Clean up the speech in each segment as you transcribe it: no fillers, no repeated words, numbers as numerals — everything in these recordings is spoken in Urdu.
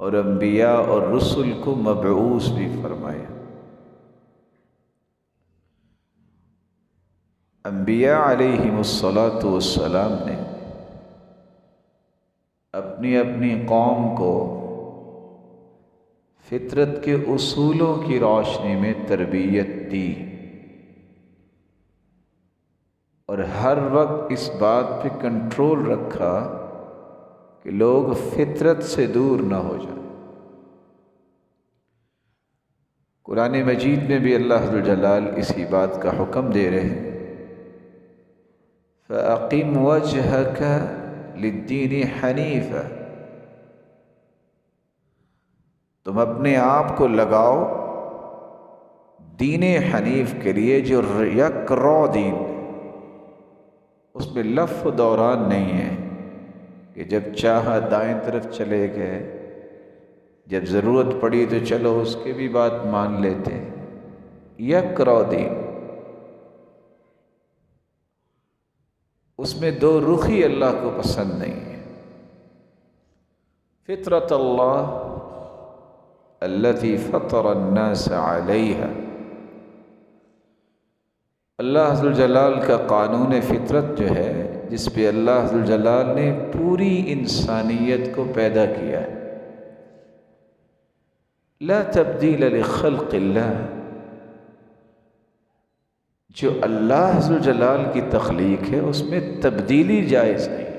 اور انبیاء اور رسل کو مبعوث بھی فرمایا۔ انبیاء علیہم الصلاۃ والسلام نے اپنی اپنی قوم کو فطرت کے اصولوں کی روشنی میں تربیت دی، اور ہر وقت اس بات پہ کنٹرول رکھا کہ لوگ فطرت سے دور نہ ہو جائیں۔ قرآن مجید میں بھی اللہ ذو الجلال اسی بات کا حکم دے رہے ہیں، فَأَقِمْ وَجْهَكَ لِلدِّينِ حَنِيفًا، تم اپنے آپ کو لگاؤ دین حنیف کے لیے، جو یک رو دین، اس میں لف و دوران نہیں ہے کہ جب چاہا دائیں طرف چلے گئے، جب ضرورت پڑی تو چلو اس کے بھی بات مان لیتے۔ یک رو دین، اس میں دو رخی اللہ کو پسند نہیں ہے۔ فطرت اللہ التی فطر الناس علیہا، اللہ ذو الجلال کا قانون فطرت جو ہے، جس پہ اللہ ذو الجلال نے پوری انسانیت کو پیدا کیا ہے۔ لا تبدیل لخلق اللہ، جو اللہ ذو الجلال کی تخلیق ہے اس میں تبدیلی جائز نہیں۔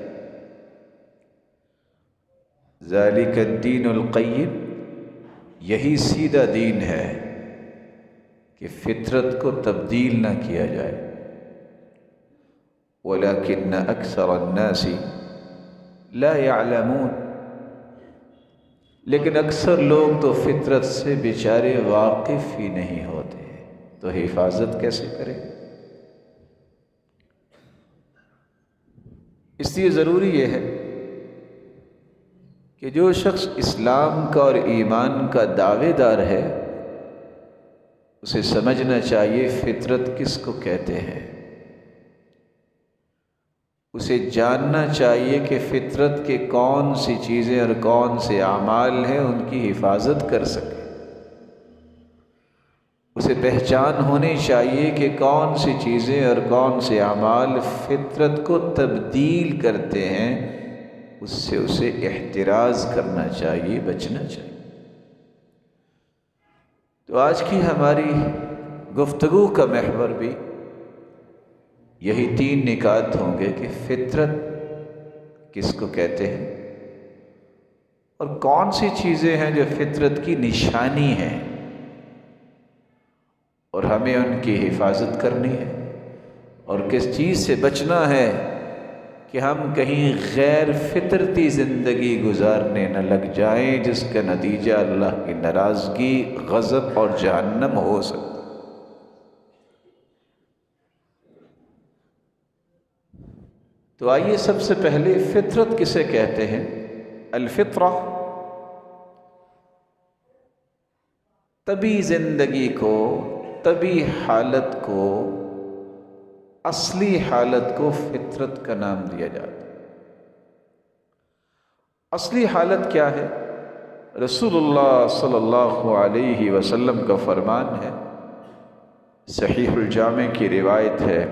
ذالک الدین القیم، یہی سیدھا دین ہے کہ فطرت کو تبدیل نہ کیا جائے۔ وَلَكِنَّ أَكْثَرَ النَّاسِ لَا يَعْلَمُونَ، لیکن اکثر لوگ تو فطرت سے بیچارے واقف ہی نہیں ہوتے، تو حفاظت کیسے کریں؟ اس لیے ضروری یہ ہے کہ جو شخص اسلام کا اور ایمان کا دعوے دار ہے، اسے سمجھنا چاہیے فطرت کس کو کہتے ہیں، اسے جاننا چاہیے کہ فطرت کے کون سی چیزیں اور کون سے اعمال ہیں ان کی حفاظت کر سکے۔ اسے پہچان ہونی چاہیے کہ کون سی چیزیں اور کون سے اعمال فطرت کو تبدیل کرتے ہیں، اس سے اسے احتراز کرنا چاہیے، بچنا چاہیے۔ تو آج کی ہماری گفتگو کا محور بھی یہی تین نکات ہوں گے کہ فطرت کس کو کہتے ہیں، اور کون سی چیزیں ہیں جو فطرت کی نشانی ہیں اور ہمیں ان کی حفاظت کرنی ہے، اور کس چیز سے بچنا ہے کہ ہم کہیں غیر فطرتی زندگی گزارنے نہ لگ جائیں، جس کا نتیجہ اللہ کی ناراضگی، غضب اور جہنم ہو سکتا۔ تو آئیے سب سے پہلے فطرت کسے کہتے ہیں؟ الفطرہ طبی زندگی کو، طبی حالت کو، اصلی حالت کو فطرت کا نام دیا جاتا ہے۔ اصلی حالت کیا ہے؟ رسول اللہ صلی اللہ علیہ وسلم کا فرمان ہے، صحیح الجامع کی روایت ہے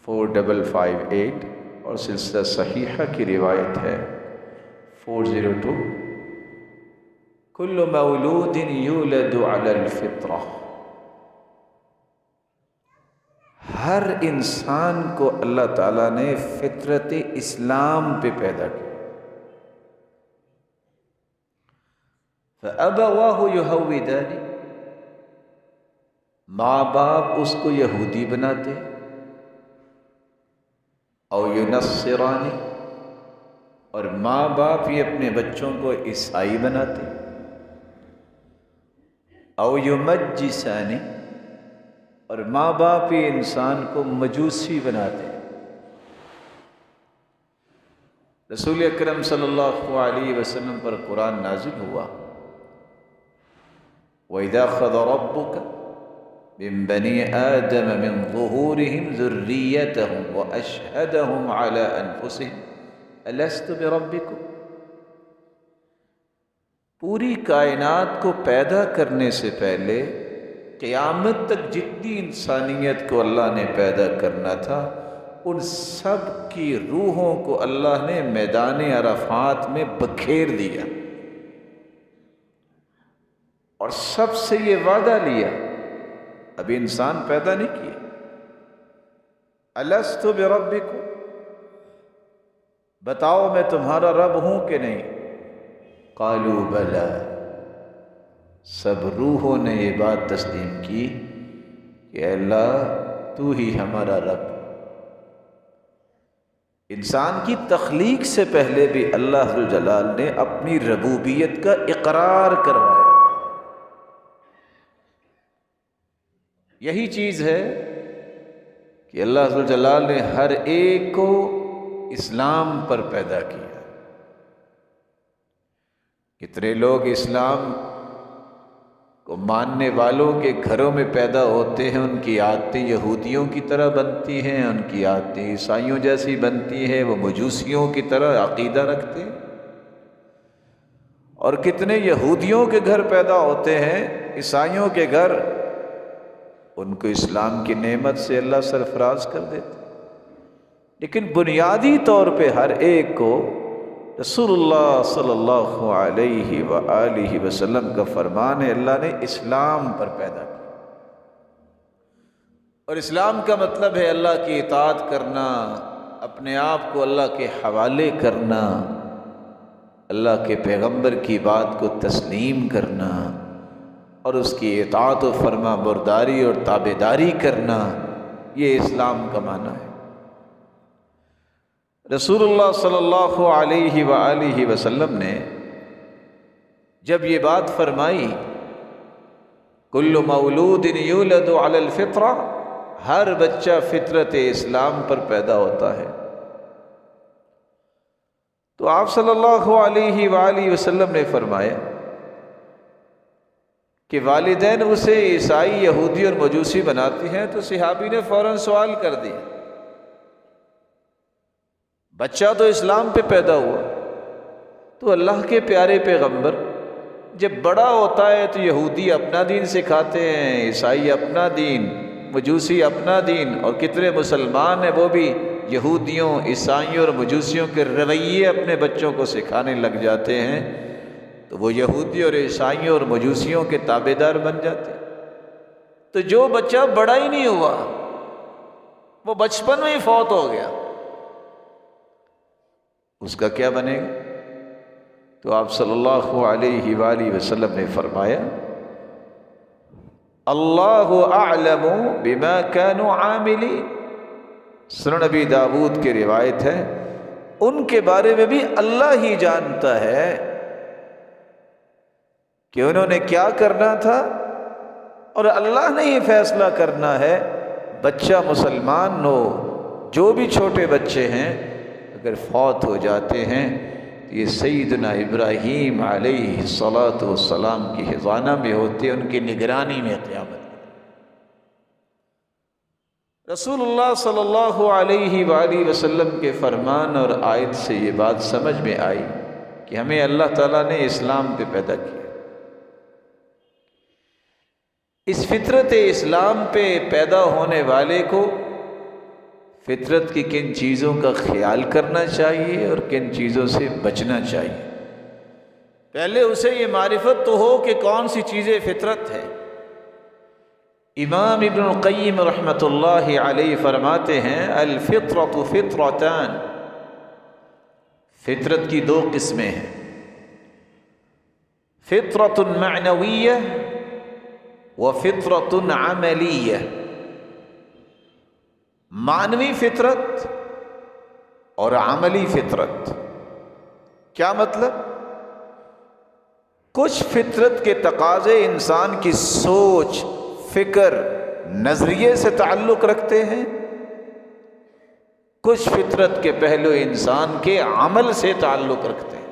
4558، اور سلسلہ صحیحہ کی روایت ہے 402، کل مولود یولد علی الفطرہ، ہر انسان کو اللہ تعالیٰ نے فطرت اسلام پہ پیدا کیا۔ فَأَبَوَاهُ يُهَوِّدَانِ، ماں باپ اس کو یہودی بناتے، او يُنَصِّرَانِ، اور ماں باپ ہی اپنے بچوں کو عیسائی بناتے، او يُمَجِّسَانِ، اور ماں باپ ہی انسان کو مجوسی بناتے۔ رسول اکرم صلی اللہ علیہ وسلم پر قرآن نازل ہوا، وَإِذَا أَخَذَ رَبُّكَ مِن بَنِي آدَمَ مِن ظُهُورِهِمْ ذُرِّيَّتَهُمْ وَأَشْهَدَهُمْ عَلَىٰ أَنفُسِهِمْ أَلَسْتُ بِرَبِّكُمْ، پوری کائنات کو پیدا کرنے سے پہلے قیامت تک جتنی انسانیت کو اللہ نے پیدا کرنا تھا ان سب کی روحوں کو اللہ نے میدان عرفات میں بکھیر دیا اور سب سے یہ وعدہ لیا، ابھی انسان پیدا نہیں کیا، الست بربکم، بتاؤ میں تمہارا رب ہوں کہ نہیں؟ قالوا بلا، سب روحوں نے یہ بات تسلیم کی کہ اللہ تو ہی ہمارا رب۔ انسان کی تخلیق سے پہلے بھی اللہ ذو الجلال نے اپنی ربوبیت کا اقرار کروایا۔ یہی چیز ہے کہ اللہ ذو الجلال نے ہر ایک کو اسلام پر پیدا کیا۔ کتنے لوگ اسلام کو ماننے والوں کے گھروں میں پیدا ہوتے ہیں، ان کی عادتیں یہودیوں کی طرح بنتی ہیں، ان کی عادتیں عیسائیوں جیسی بنتی ہیں، وہ مجوسیوں کی طرح عقیدہ رکھتے ہیں۔ اور کتنے یہودیوں کے گھر پیدا ہوتے ہیں، عیسائیوں کے گھر، ان کو اسلام کی نعمت سے اللہ سرفراز کر دیتے۔ لیکن بنیادی طور پہ ہر ایک کو رسول اللہ صلی اللہ علیہ وآلہ وسلم کا فرمان ہے، اللہ نے اسلام پر پیدا کیا۔ اور اسلام کا مطلب ہے اللہ کی اطاعت کرنا، اپنے آپ کو اللہ کے حوالے کرنا، اللہ کے پیغمبر کی بات کو تسلیم کرنا اور اس کی اطاعت و فرما برداری اور تابعداری کرنا، یہ اسلام کا معنی ہے۔ رسول اللہ صلی اللہ علیہ وآلہ وسلم نے جب یہ بات فرمائی، کل مولود یولد علی الفطرہ، ہر بچہ فطرت اسلام پر پیدا ہوتا ہے، تو آپ صلی اللہ علیہ وآلہ وسلم نے فرمایا کہ والدین اسے عیسائی، یہودی اور مجوسی بناتی ہیں، تو صحابی نے فوراً سوال کر دیا، بچہ تو اسلام پہ پیدا ہوا، تو اللہ کے پیارے پیغمبر جب بڑا ہوتا ہے تو یہودی اپنا دین سکھاتے ہیں، عیسائی اپنا دین، مجوسی اپنا دین، اور کتنے مسلمان ہیں وہ بھی یہودیوں، عیسائیوں اور مجوسیوں کے رویے اپنے بچوں کو سکھانے لگ جاتے ہیں، تو وہ یہودی اور عیسائیوں اور مجوسیوں کے تابع دار بن جاتے ہیں۔ تو جو بچہ بڑا ہی نہیں ہوا، وہ بچپن میں ہی فوت ہو گیا، اس کا کیا بنے گا؟ تو آپ صلی اللہ علیہ وآلہ وسلم نے فرمایا، اللہ اعلم بما كانوا عاملین۔ سنن نبی داؤد کی روایت ہے، ان کے بارے میں بھی اللہ ہی جانتا ہے کہ انہوں نے کیا کرنا تھا، اور اللہ نے یہ فیصلہ کرنا ہے بچہ مسلمان ہو، جو بھی چھوٹے بچے ہیں اگر فوت ہو جاتے ہیں تو یہ سیدنا ابراہیم علیہ الصلاۃ والسلام کی حضانہ میں ہوتے ہیں، ان کی نگرانی میں قیامت۔ رسول اللہ صلی اللہ علیہ وآلہ وسلم کے فرمان اور آیت سے یہ بات سمجھ میں آئی کہ ہمیں اللہ تعالیٰ نے اسلام پہ پیدا کیا۔ اس فطرت اسلام پہ پیدا ہونے والے کو فطرت کی کن چیزوں کا خیال کرنا چاہیے اور کن چیزوں سے بچنا چاہیے۔ پہلے اسے یہ معرفت تو ہو کہ کون سی چیزیں فطرت ہے۔ امام ابن القیم رحمۃ اللہ علیہ فرماتے ہیں، الفطرۃ فطرتان، فطرت کی دو قسمیں ہیں، فطرۃ معنویہ وفطرۃ عملیہ۔ معنوی فطرت اور عملی فطرت، کیا مطلب؟ کچھ فطرت کے تقاضے انسان کی سوچ، فکر، نظریے سے تعلق رکھتے ہیں، کچھ فطرت کے پہلو انسان کے عمل سے تعلق رکھتے ہیں۔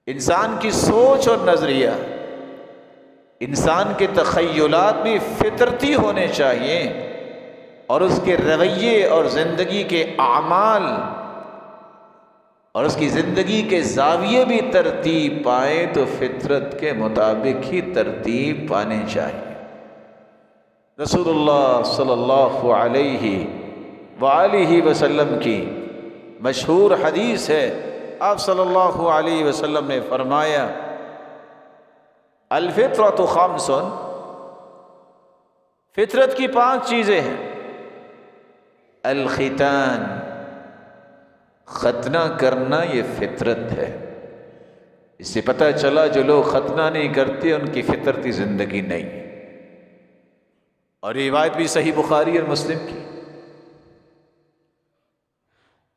انسان کی سوچ اور نظریہ، انسان کے تخیلات بھی فطرتی ہونے چاہیے، اور اس کے رویے اور زندگی کے اعمال اور اس کی زندگی کے زاویے بھی ترتیب پائیں تو فطرت کے مطابق ہی ترتیب پانے چاہیے۔ رسول اللہ صلی اللہ علیہ وآلہ وسلم کی مشہور حدیث ہے، آپ صلی اللہ علیہ وسلم نے فرمایا الفطرۃ خمس، فطرت کی 5 چیزیں ہیں۔ الختان، ختنہ کرنا یہ فطرت ہے۔ اس سے پتہ چلا جو لوگ ختنہ نہیں کرتے ان کی فطرتی زندگی نہیں ہے، اور یہ روایت بھی صحیح بخاری اور مسلم کی۔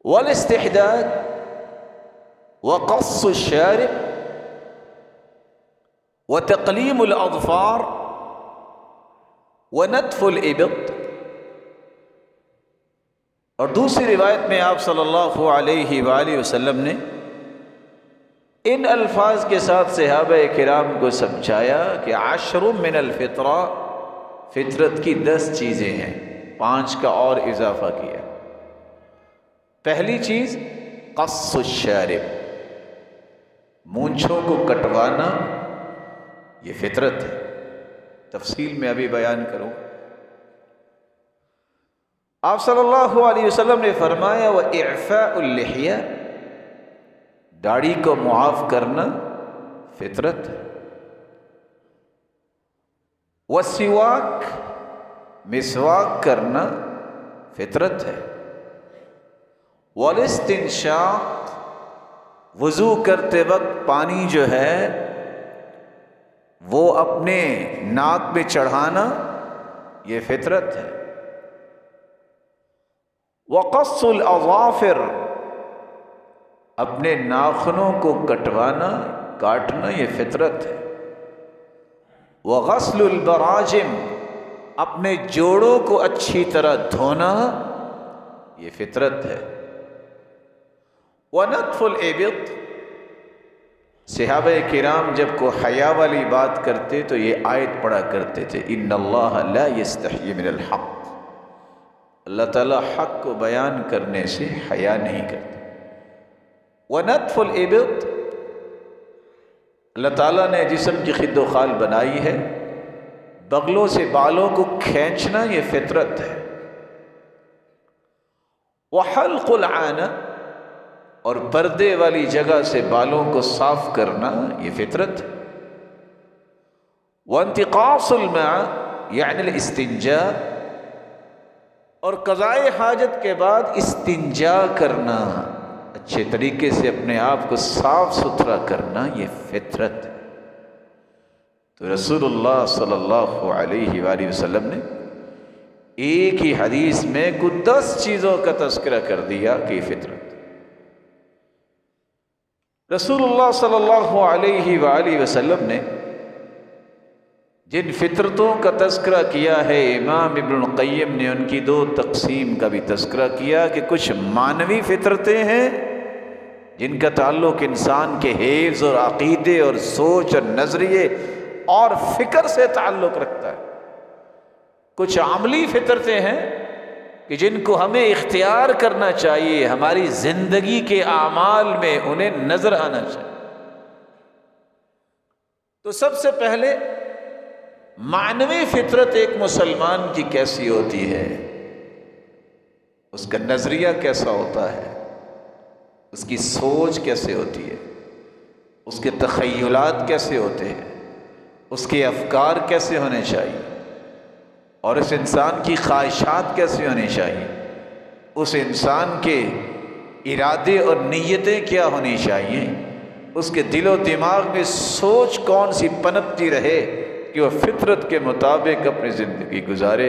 والاستحداد وقص الشارب وتقلیم الاظفار ونتف الابط۔ اور دوسری روایت میں آپ صلی اللہ علیہ وآلہ وسلم نے ان الفاظ کے ساتھ صحابہ کرام کو سمجھایا کہ 10 من الفطرہ، فطرت کی 10 چیزیں ہیں، 5 کا اور اضافہ کیا۔ پہلی چیز قص الشارب، مونچھوں کو کٹوانا، یہ فطرت ہے، تفصیل میں ابھی بیان کروں۔ آپ صلی اللہ علیہ وسلم نے فرمایا وَإِعْفَاءُ اللِّحْيَةِ، داڑھی کو معاف کرنا فطرت ہے۔ وَالسِّوَاكُ، مسواک کرنا فطرت ہے۔ وَالِاسْتِنْشَاقُ، وضو کرتے وقت پانی جو ہے وہ اپنے ناک میں چڑھانا یہ فطرت ہے۔ وقص الاظافر، اپنے ناخنوں کو کٹوانا کاٹنا یہ فطرت ہے۔ وغسل البراجم، اپنے جوڑوں کو اچھی طرح دھونا یہ فطرت ہے۔ ونتف الابط، صحابہ کرام جب کو حیا والی بات کرتے تو یہ آیت پڑھا کرتے تھے ان اللہ لا یستحیی من الحق، اللہ تعالیٰ حق کو بیان کرنے سے حیا نہیں کرتے۔ ونتف الابط، اللہ تعالیٰ نے جسم کی خد و خال بنائی ہے، بغلوں سے بالوں کو کھینچنا یہ فطرت ہے۔ وحلق العانہ، اور پردے والی جگہ سے بالوں کو صاف کرنا یہ فطرت ہے۔ وانتقاص الماء، یعنی الاستنجاء، اور قضائے حاجت کے بعد استنجا کرنا، اچھے طریقے سے اپنے آپ کو صاف ستھرا کرنا یہ فطرت ہے۔ تو رسول اللہ صلی اللہ علیہ وآلہ وسلم نے ایک ہی حدیث میں کچھ 10 چیزوں کا تذکرہ کر دیا کہ یہ فطرت۔ رسول اللہ صلی اللہ علیہ وآلہ وسلم نے جن فطرتوں کا تذکرہ کیا ہے، امام ابن القیم نے ان کی 2 تقسیم کا بھی تذکرہ کیا کہ کچھ مانوی فطرتیں ہیں جن کا تعلق انسان کے حفظ اور عقیدے اور سوچ اور نظریے اور فکر سے تعلق رکھتا ہے۔ کچھ عملی فطرتیں ہیں کہ جن کو ہمیں اختیار کرنا چاہیے، ہماری زندگی کے اعمال میں انہیں نظر آنا چاہیے۔ تو سب سے پہلے معنوی فطرت ایک مسلمان کی کیسی ہوتی ہے، اس کا نظریہ کیسا ہوتا ہے، اس کی سوچ کیسے ہوتی ہے، اس کے تخیلات کیسے ہوتے ہیں، اس کے افکار کیسے ہونے چاہیے، اور اس انسان کی خواہشات کیسے ہونی چاہیے، اس انسان کے ارادے اور نیتیں کیا ہونی چاہیے، اس کے دل و دماغ میں سوچ کون سی پنپتی رہے کہ وہ فطرت کے مطابق اپنی زندگی گزارے۔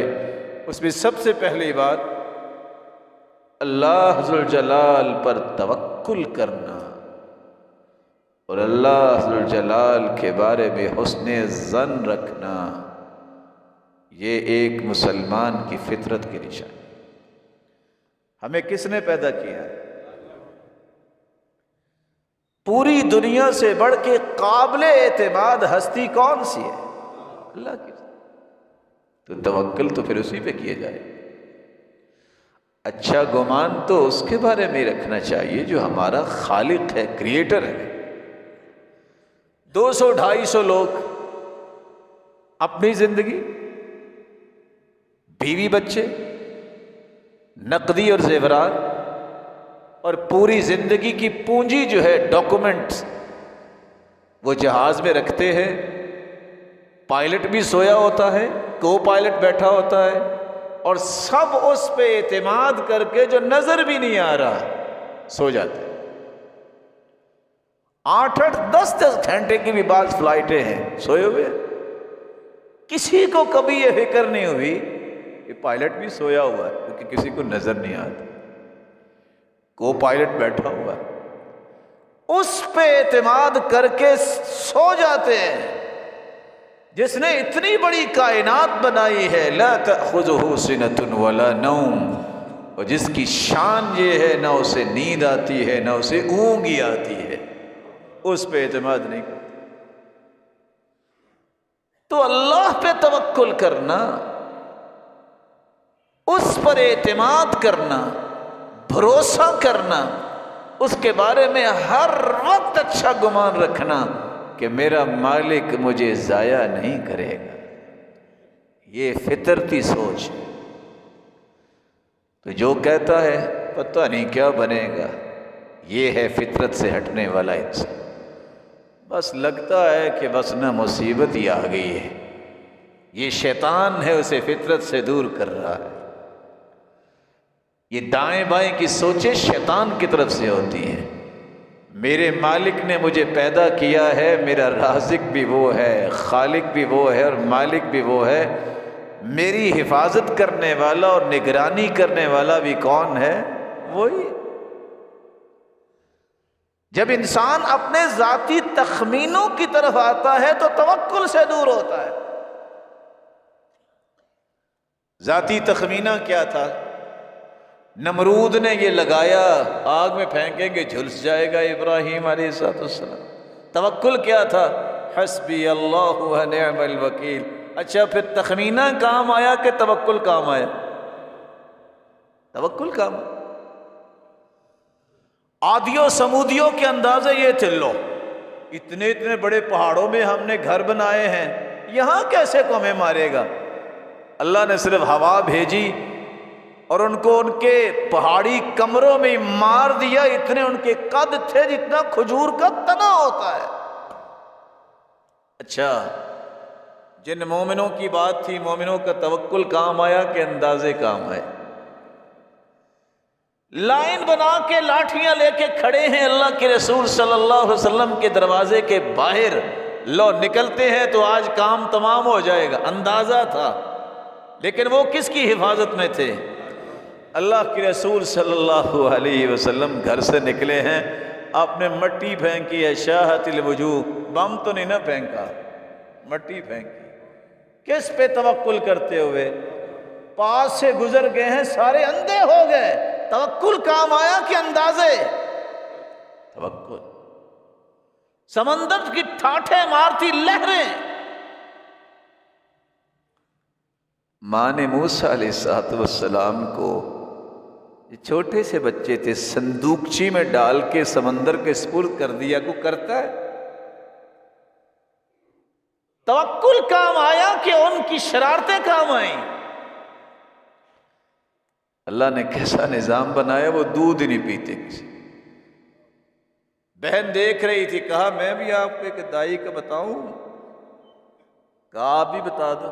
اس میں سب سے پہلی بات اللہ ذوالجلال پر توکل کرنا اور اللہ ذوالجلال کے بارے میں حسن ظن رکھنا، یہ ایک مسلمان کی فطرت کی نشانی۔ ہمیں کس نے پیدا کیا ہے؟ پوری دنیا سے بڑھ کے قابل اعتماد ہستی کون سی ہے؟ اللہ کی۔ تو توکل تو پھر اسی پہ کیا جائے۔ اچھا گمان تو اس کے بارے میں رکھنا چاہیے جو ہمارا خالق ہے، کریٹر ہے۔ 200-250 لوگ اپنی زندگی، بیوی بچے، نقدی اور زیورات، اور پوری زندگی کی پونجی جو ہے ڈاکومنٹس، وہ جہاز میں رکھتے ہیں۔ پائلٹ بھی سویا ہوتا ہے، کو پائلٹ بیٹھا ہوتا ہے، اور سب اس پہ اعتماد کر کے جو نظر بھی نہیں آ رہا سو جاتے ہیں۔ 8-8 10-10 گھنٹے کی بھی بعض فلائٹیں ہیں، سوئے ہوئے۔ کسی کو کبھی یہ فکر نہیں ہوئی کہ پائلٹ بھی سویا ہوا ہے، کیونکہ کسی کو نظر نہیں آتا، کو پائلٹ بیٹھا ہوا ہے، اس پہ اعتماد کر کے سو جاتے ہیں۔ جس نے اتنی بڑی کائنات بنائی ہے، لا تأخذہ سنۃ ولا نوم، اور جس کی شان یہ ہے نہ اسے نیند آتی ہے نہ اسے اونگ ہی آتی ہے، اس پہ اعتماد نہیں کرتا۔ تو اللہ پہ توکل کرنا، اس پر اعتماد کرنا، بھروسہ کرنا، اس کے بارے میں ہر وقت اچھا گمان رکھنا کہ میرا مالک مجھے ضائع نہیں کرے گا، یہ فطرتی سوچ ہے۔ تو جو کہتا ہے پتہ نہیں کیا بنے گا، یہ ہے فطرت سے ہٹنے والا انسان۔ بس لگتا ہے کہ بس نہ مصیبت ہی آ گئی ہے، یہ شیطان ہے اسے فطرت سے دور کر رہا ہے۔ یہ دائیں بائیں کی سوچیں شیطان کی طرف سے ہوتی ہیں۔ میرے مالک نے مجھے پیدا کیا ہے، میرا رازق بھی وہ ہے، خالق بھی وہ ہے، اور مالک بھی وہ ہے۔ میری حفاظت کرنے والا اور نگرانی کرنے والا بھی کون ہے؟ وہی۔ جب انسان اپنے ذاتی تخمینوں کی طرف آتا ہے تو توکل سے دور ہوتا ہے۔ ذاتی تخمینہ کیا تھا؟ نمرود نے یہ لگایا، آگ میں پھینکیں گے جھلس جائے گا ابراہیم علیہ السلام۔ توکل کیا تھا؟ حسبی اللہ و نعم الوکیل۔ اچھا پھر تخمینہ کام آیا کہ توکل کام آیا؟ توکل کام آیا۔ عادیوں سمودیوں کے اندازے یہ تھے، لو اتنے اتنے بڑے پہاڑوں میں ہم نے گھر بنائے ہیں، یہاں کیسے کو ہمیں مارے گا؟ اللہ نے صرف ہوا بھیجی اور ان کو ان کے پہاڑی کمروں میں مار دیا۔ اتنے ان کے قد تھے جتنا کھجور کا تنا ہوتا ہے۔ اچھا جن مومنوں کی بات تھی، مومنوں کا توکل کام آیا کہ اندازے کام آئے؟ لائن بنا کے لاٹھیاں لے کے کھڑے ہیں اللہ کے رسول صلی اللہ علیہ وسلم کے دروازے کے باہر، لو نکلتے ہیں تو آج کام تمام ہو جائے گا، اندازہ تھا۔ لیکن وہ کس کی حفاظت میں تھے؟ اللہ کے رسول صلی اللہ علیہ وسلم گھر سے نکلے ہیں، آپ نے مٹی پھینکی ہے، شاہت الوجوہ، بم تو نہیں نہ پھینکا، مٹی پھینکی۔ کس پہ توکل کرتے ہوئے؟ پاس سے گزر گئے ہیں، سارے اندھے ہو گئے، توکل کام آیا کہ اندازے؟ توکل۔ سمندر کی ٹھاٹھیں مارتی لہریں، ماں نے موسیٰ علیہ السلام کو، یہ چھوٹے سے بچے تھے، صندوقچی میں ڈال کے سمندر کے سپرد کر دیا۔ کو کرتا ہے؟ توکل کام آیا کہ ان کی شرارتیں کام آئیں؟ اللہ نے کیسا نظام بنایا، وہ دودھ ہی نہیں پیتے کسی۔ بہن دیکھ رہی تھی، کہا میں بھی آپ کو ایک دائی کا بتاؤں؟ کہا آپ بھی بتا دو۔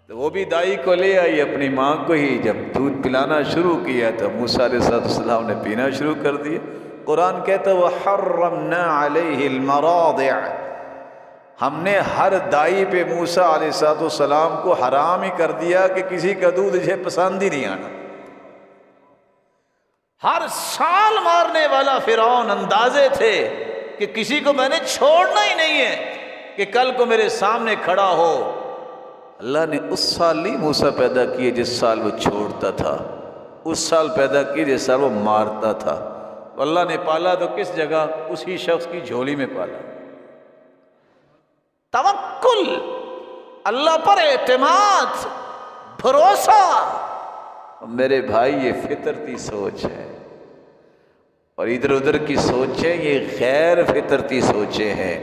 تو وہ بھی دائی کو لے آئی اپنی ماں کو ہی، جب دودھ پلانا شروع کیا تو موسیٰ علیہ السلام نے پینا شروع کر دیا۔ قرآن کہتا ہے وَحَرَّمْنَا عَلَيْهِ الْمَرَاضِعَ، ہم نے ہر دائی پہ موسیٰ علیہ السلام کو حرام ہی کر دیا کہ کسی کا دودھ اسے پسند ہی نہیں آنا۔ ہر سال مارنے والا فرعون اندازے تھے کہ کسی کو میں نے چھوڑنا ہی نہیں ہے کہ کل کو میرے سامنے کھڑا ہو۔ اللہ نے اس سال نہیں موسیٰ پیدا کیے جس سال وہ چھوڑتا تھا، اس سال پیدا کیے جس سال وہ مارتا تھا۔ اللہ نے پالا تو کس جگہ؟ اسی شخص کی جھولی میں پالا۔ توکل، اللہ پر اعتماد، بھروسہ، میرے بھائی یہ فطرتی سوچ ہے، اور ادھر ادھر کی سوچیں یہ غیر فطرتی سوچیں ہیں۔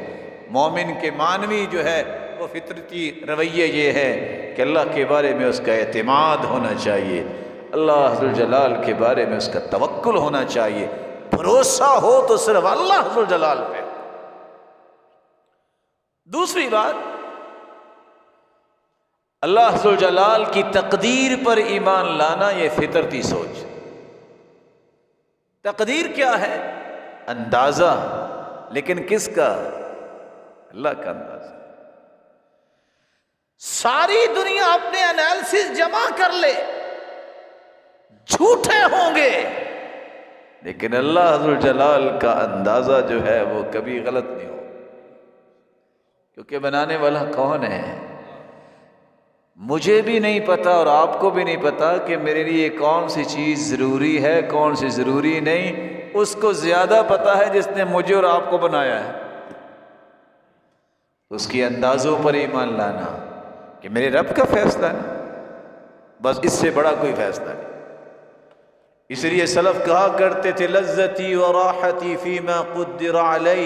مومن کے مانوی جو ہے وہ فطرتی رویہ یہ ہے کہ اللہ کے بارے میں اس کا اعتماد ہونا چاہیے، اللہ ذو الجلال کے بارے میں اس کا توکل ہونا چاہیے، بھروسہ ہو تو صرف اللہ ذو الجلال پہ۔ دوسری بات، اللہ ذو الجلال کی تقدیر پر ایمان لانا یہ فطرتی سوچ۔ تقدیر کیا ہے؟ اندازہ، لیکن کس کا؟ اللہ کا اندازہ۔ ساری دنیا اپنے انالیسس جمع کر لے، جھوٹے ہوں گے، لیکن اللہ ذو الجلال کا اندازہ جو ہے وہ کبھی غلط نہیں ہو، کیونکہ بنانے والا کون ہے؟ مجھے بھی نہیں پتا اور آپ کو بھی نہیں پتا کہ میرے لیے کون سی چیز ضروری ہے کون سی ضروری نہیں، اس کو زیادہ پتا ہے جس نے مجھے اور آپ کو بنایا ہے۔ اس کی اندازوں پر ایمان لانا کہ میرے رب کا فیصلہ ہے، بس اس سے بڑا کوئی فیصلہ نہیں۔ اس لیے سلف کہا کرتے تھے لذتی و راحتی فیما قدر علی،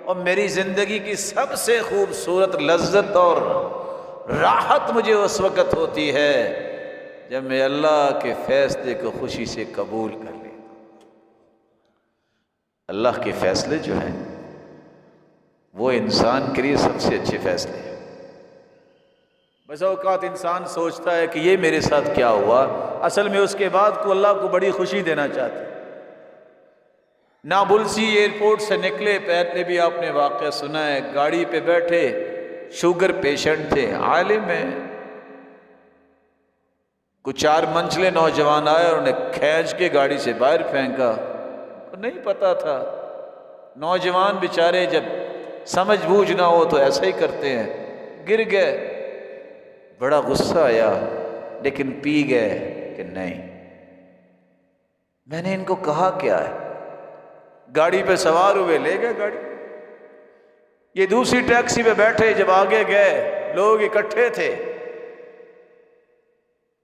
اور میری زندگی کی سب سے خوبصورت لذت اور راحت مجھے اس وقت ہوتی ہے جب میں اللہ کے فیصلے کو خوشی سے قبول کر لیتا ہوں۔ اللہ کے فیصلے جو ہیں وہ انسان کے لیے سب سے اچھے فیصلے ہیں۔ بس اوقات انسان سوچتا ہے کہ یہ میرے ساتھ کیا ہوا، اصل میں اس کے بعد کو اللہ کو بڑی خوشی دینا چاہتے۔ نابلسی ایئرپورٹ سے نکلے، پہلے بھی آپ نے واقعہ سنا ہے، گاڑی پہ بیٹھے، شوگر پیشنٹ تھے، عالم ہے، کچھ 4 منزلے نوجوان آئے اور انہیں کھینچ کے گاڑی سے باہر پھینکا، نہیں پتا تھا۔ نوجوان بیچارے جب سمجھ بوجھ نہ ہو تو ایسا ہی کرتے ہیں، گر گئے، بڑا غصہ آیا، لیکن پی گئے کہ نہیں۔ میں نے ان کو کہا کیا ہے؟ گاڑی پہ سوار ہوئے، لے گئے گاڑی۔ یہ دوسری ٹیکسی پہ بیٹھے، جب آگے گئے لوگ اکٹھے تھے،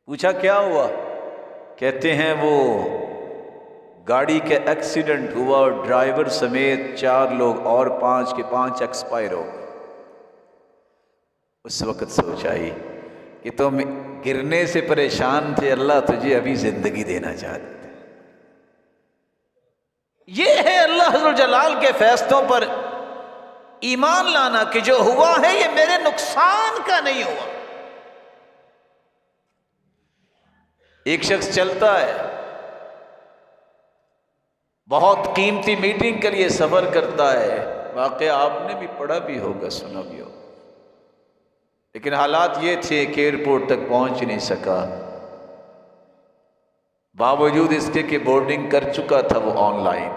پوچھا کیا ہوا؟ کہتے ہیں وہ گاڑی کے ایکسیڈنٹ ہوا اور ڈرائیور سمیت 4 لوگ اور 5 کے 5 ایکسپائر ہو گئے۔ اس وقت سوچ آئی کہ تم گرنے سے پریشان تھے، اللہ تجھے ابھی زندگی دینا چاہتے تھے۔ یہ ہے اللہ ذو الجلال کے فیصلوں پر ایمان لانا کہ جو ہوا ہے یہ میرے نقصان کا نہیں ہوا۔ ایک شخص چلتا ہے، بہت قیمتی میٹنگ کے لیے سفر کرتا ہے، واقعہ آپ نے بھی پڑھا بھی ہوگا، سنا بھی ہوگا، لیکن حالات یہ تھے کہ ایئرپورٹ تک پہنچ نہیں سکا، باوجود اس کے کہ بورڈنگ کر چکا تھا وہ آن لائن۔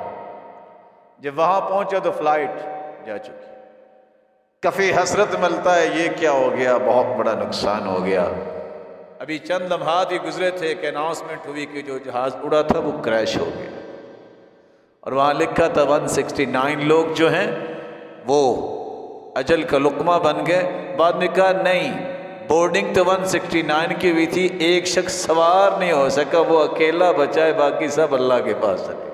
جب وہاں پہنچا تو فلائٹ جا چکی، کفی حسرت ملتا ہے یہ کیا ہو گیا، بہت بڑا نقصان ہو گیا۔ ابھی چند لمحات ہی گزرے تھے کہ اناؤنسمنٹ ہوئی کہ جو جہاز اڑا تھا وہ کریش ہو گیا، اور وہاں لکھا تھا 169 لوگ جو ہیں وہ اجل کا لقمہ بن گئے۔ بعد میں کہا نہیں، بورڈنگ تو 169 کی ہوئی تھی، ایک شخص سوار نہیں ہو سکا، وہ اکیلا بچا ہے، باقی سب اللہ کے پاس چلے۔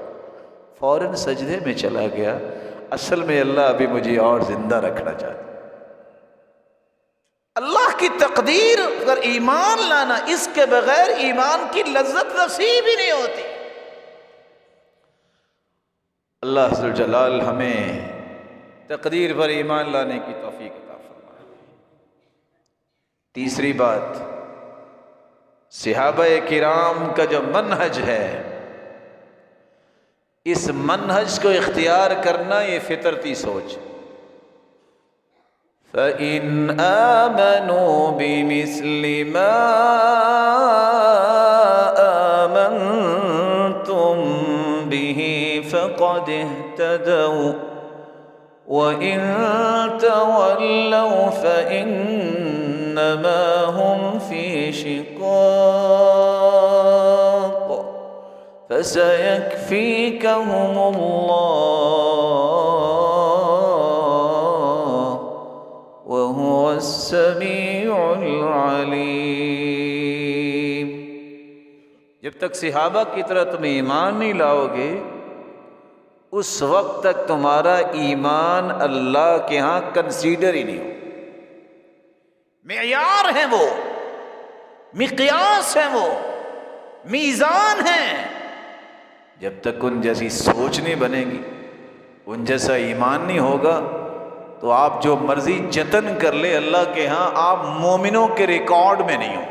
فوراً سجدے میں چلا گیا، اصل میں اللہ ابھی مجھے اور زندہ رکھنا چاہتا۔ اللہ کی تقدیر پر ایمان لانا، اس کے بغیر ایمان کی لذت نصیب ہی نہیں ہوتی۔ اللہ ذو الجلال ہمیں تقدیر پر ایمان لانے کی توفیق عطا فرمائے۔ تیسری بات، صحابہ کرام کا جو منہج ہے، اس منہج کو اختیار کرنا یہ فطرتی سوچ۔ فَإِنْ آمَنُوا بِمِثْلِ مَا آمَنْتُمْ بِهِ فَقَدِ اهْتَدَوْا وَإِنْ تَوَلَّوْا فَإِنَّمَا هُمْ فِي شِقَاقٍ فَسَيَكْفِيكَهُمُ اللَّهُ وَهُوَ السَّمِيعُ الْعَلِيمُ۔ تک صحابہ کی طرح تم ایمان نہیں لاؤ گے اس وقت تک تمہارا ایمان اللہ کے ہاں کنسیڈر ہی نہیں ہو. معیار ہیں وہ، مقیاس ہیں وہ، میزان ہیں. جب تک ان جیسی سوچ نہیں بنے گی، ان جیسا ایمان نہیں ہوگا، تو آپ جو مرضی جتن کر لے اللہ کے ہاں آپ مومنوں کے ریکارڈ میں نہیں ہو.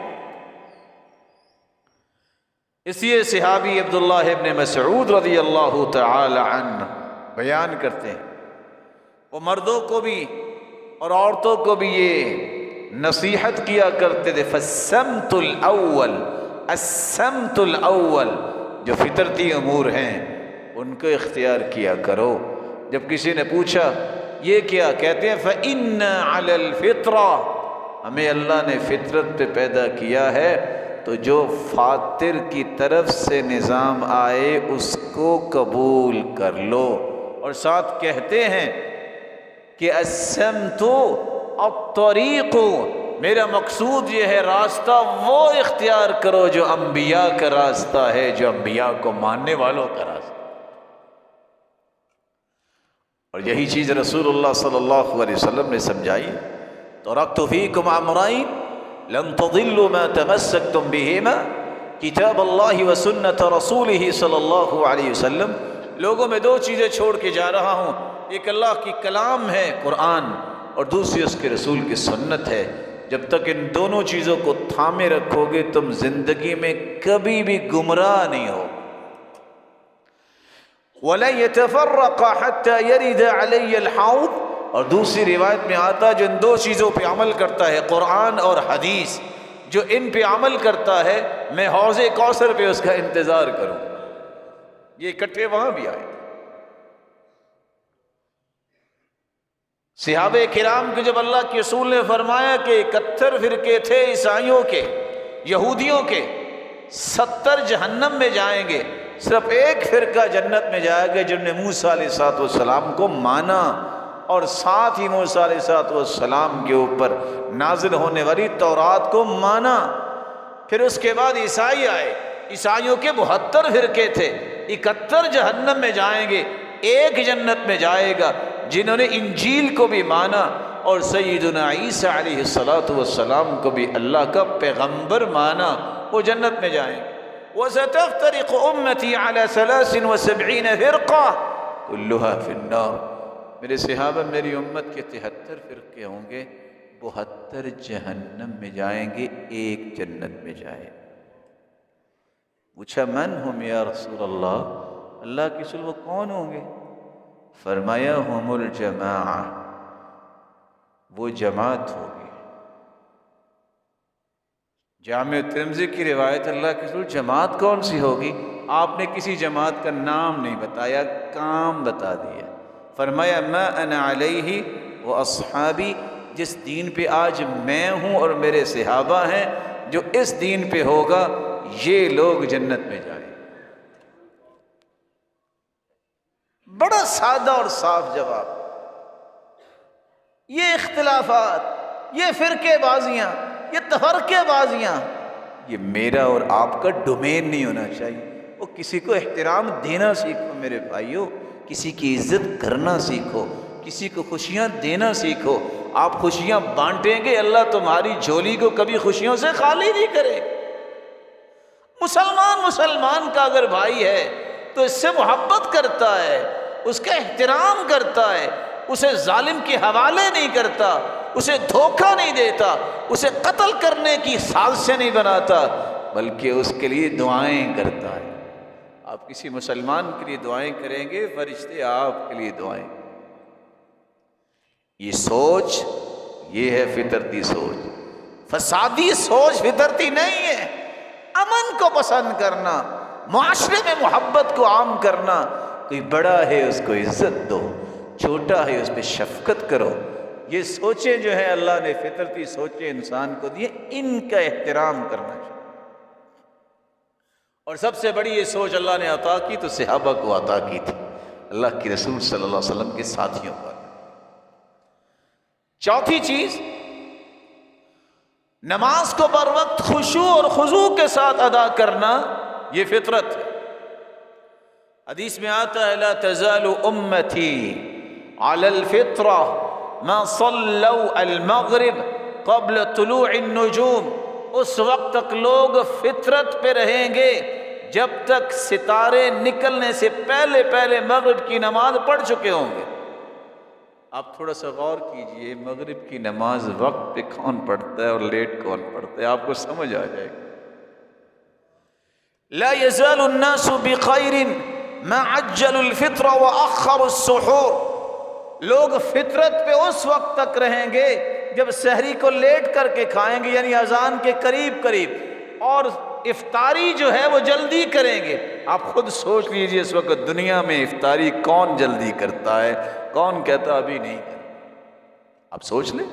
اس لیے صحابی عبداللہ ابن مسعود رضی اللہ تعالی عنہ بیان کرتے ہیں، وہ مردوں کو بھی اور عورتوں کو بھی یہ نصیحت کیا کرتے تھے، فالسمت الاول، السمت الاول، جو فطرتی امور ہیں ان کو اختیار کیا کرو. جب کسی نے پوچھا یہ کیا، کہتے ہیں فإن علی الفطرہ، ہمیں اللہ نے فطرت پہ پیدا کیا ہے، تو جو فاطر کی طرف سے نظام آئے اس کو قبول کر لو. اور ساتھ کہتے ہیں کہ السمت الطریق، میرا مقصود یہ ہے راستہ وہ اختیار کرو جو انبیاء کا راستہ ہے، جو انبیاء کو ماننے والوں کا راستہ. اور یہی چیز رسول اللہ صلی اللہ علیہ وسلم نے سمجھائی، ترکت فیکم امرین لن تضلوا ما تمسکتم بہما کتاب اللہ وسنت رسولہ صلی اللہ علیہ وسلم. لوگوں میں دو چیزیں چھوڑ کے جا رہا ہوں، ایک اللہ کی کلام ہے قرآن، اور دوسری اس کے رسول کی سنت ہے. جب تک ان دونوں چیزوں کو تھامے رکھو گے تم زندگی میں کبھی بھی گمراہ نہیں ہو. وَلَن يَتَفَرَّقَ حَتَّى يَرِدَ عَلَيَّ الْحَوْض، اور دوسری روایت میں آتا جو ان دو چیزوں پہ عمل کرتا ہے، قرآن اور حدیث، جو ان پہ عمل کرتا ہے میں حوض کوثر پہ اس کا انتظار کروں. یہ اکٹھے وہاں بھی آئے. صحابہ کرام کے جب اللہ کے رسول نے فرمایا کہ 71 فرقے تھے عیسائیوں کے، یہودیوں کے، 70 جہنم میں جائیں گے، صرف ایک فرقہ جنت میں جائے گا جنہوں نے موسیٰ علیہ السلام کو مانا اور ساتھ ہی موسیٰ علیہ السلام کے اوپر نازل ہونے والی تورات کو مانا. پھر اس کے بعد عیسائی آئے، عیسائیوں کے 72 فرقے تھے، 71 جہنم میں جائیں گے، ایک جنت میں جائے گا جنہوں نے انجیل کو بھی مانا اور سیدنا عیسیٰ علیہ السلام کو بھی اللہ کا پیغمبر مانا، وہ جنت میں جائیں گے. وَسَتَفْتَرِقُ أُمَّتِي عَلَى 73 فِرْقَةٍ كُلُّهَا فِي النَّارِ. میرے صحابہ میری امت کے 73 فرقے ہوں گے، 72 جہنم میں جائیں گے، ایک جنت میں جائے. پوچھا من ہم یا رسول اللہ کے رسول وہ کون ہوں گے؟ فرمایا ہم الجماعہ، وہ جماعت ہوگی. جامع ترمذی کی روایت اللہ کے رسول جماعت کون سی ہوگی؟ آپ نے کسی جماعت کا نام نہیں بتایا، کام بتا دیا. فرمایا ما انا علیہ و اصحابی، جس دین پہ آج میں ہوں اور میرے صحابہ ہیں، جو اس دین پہ ہوگا یہ لوگ جنت میں جائیں. بڑا سادہ اور صاف جواب. یہ اختلافات، یہ فرقے بازیاں، یہ تفرقے بازیاں، یہ میرا اور آپ کا ڈومین نہیں ہونا چاہیے. وہ کسی کو احترام دینا سیکھو میرے بھائیو، کسی کی عزت کرنا سیکھو، کسی کو خوشیاں دینا سیکھو. آپ خوشیاں بانٹیں گے اللہ تمہاری جھولی کو کبھی خوشیوں سے خالی نہیں کرے. مسلمان کا اگر بھائی ہے تو اس سے محبت کرتا ہے، اس کا احترام کرتا ہے، اسے ظالم کے حوالے نہیں کرتا، اسے دھوکہ نہیں دیتا، اسے قتل کرنے کی سازشیں نہیں بناتا، بلکہ اس کے لیے دعائیں کرتا ہے. آپ کسی مسلمان کے لیے دعائیں کریں گے، فرشتے آپ کے لیے دعائیں. یہ سوچ، یہ ہے فطرتی سوچ. فسادی سوچ فطرتی نہیں ہے. امن کو پسند کرنا، معاشرے میں محبت کو عام کرنا، کوئی بڑا ہے اس کو عزت دو، چھوٹا ہے اس پہ شفقت کرو. یہ سوچیں جو ہیں اللہ نے فطرتی سوچیں انسان کو دیے، ان کا احترام کرنا چاہیے. اور سب سے بڑی یہ سوچ اللہ نے عطا کی تو صحابہ کو عطا کی تھی، اللہ کے رسول صلی اللہ علیہ وسلم کے ساتھیوں کو. چوتھی چیز، نماز کو بر وقت خشوع اور خضوع کے ساتھ ادا کرنا یہ فطرت ہے۔ حدیث میں آتا ہے لا تزال امتی علی الفطرہ ما صلوا المغرب قبل طلوع النجوم، اس وقت تک لوگ فطرت پہ رہیں گے جب تک ستارے نکلنے سے پہلے پہلے مغرب کی نماز پڑھ چکے ہوں گے۔ آپ تھوڑا سا غور کیجئے، مغرب کی نماز وقت پہ کون پڑھتا ہے اور لیٹ کون پڑھتا ہے، آپ کو سمجھ آ جائے گا۔ لا يزال الناس بخير ما عجلوا الفطر واخروا السحور، لوگ فطرت پہ اس وقت تک رہیں گے جب سحری کو لیٹ کر کے کھائیں گے، یعنی اذان کے قریب قریب، اور افطاری جو ہے وہ جلدی کریں گے۔ آپ خود سوچ لیجئے اس وقت دنیا میں افطاری کون جلدی کرتا ہے، کون کہتا ابھی نہیں کرتا؟ آپ سوچ لیں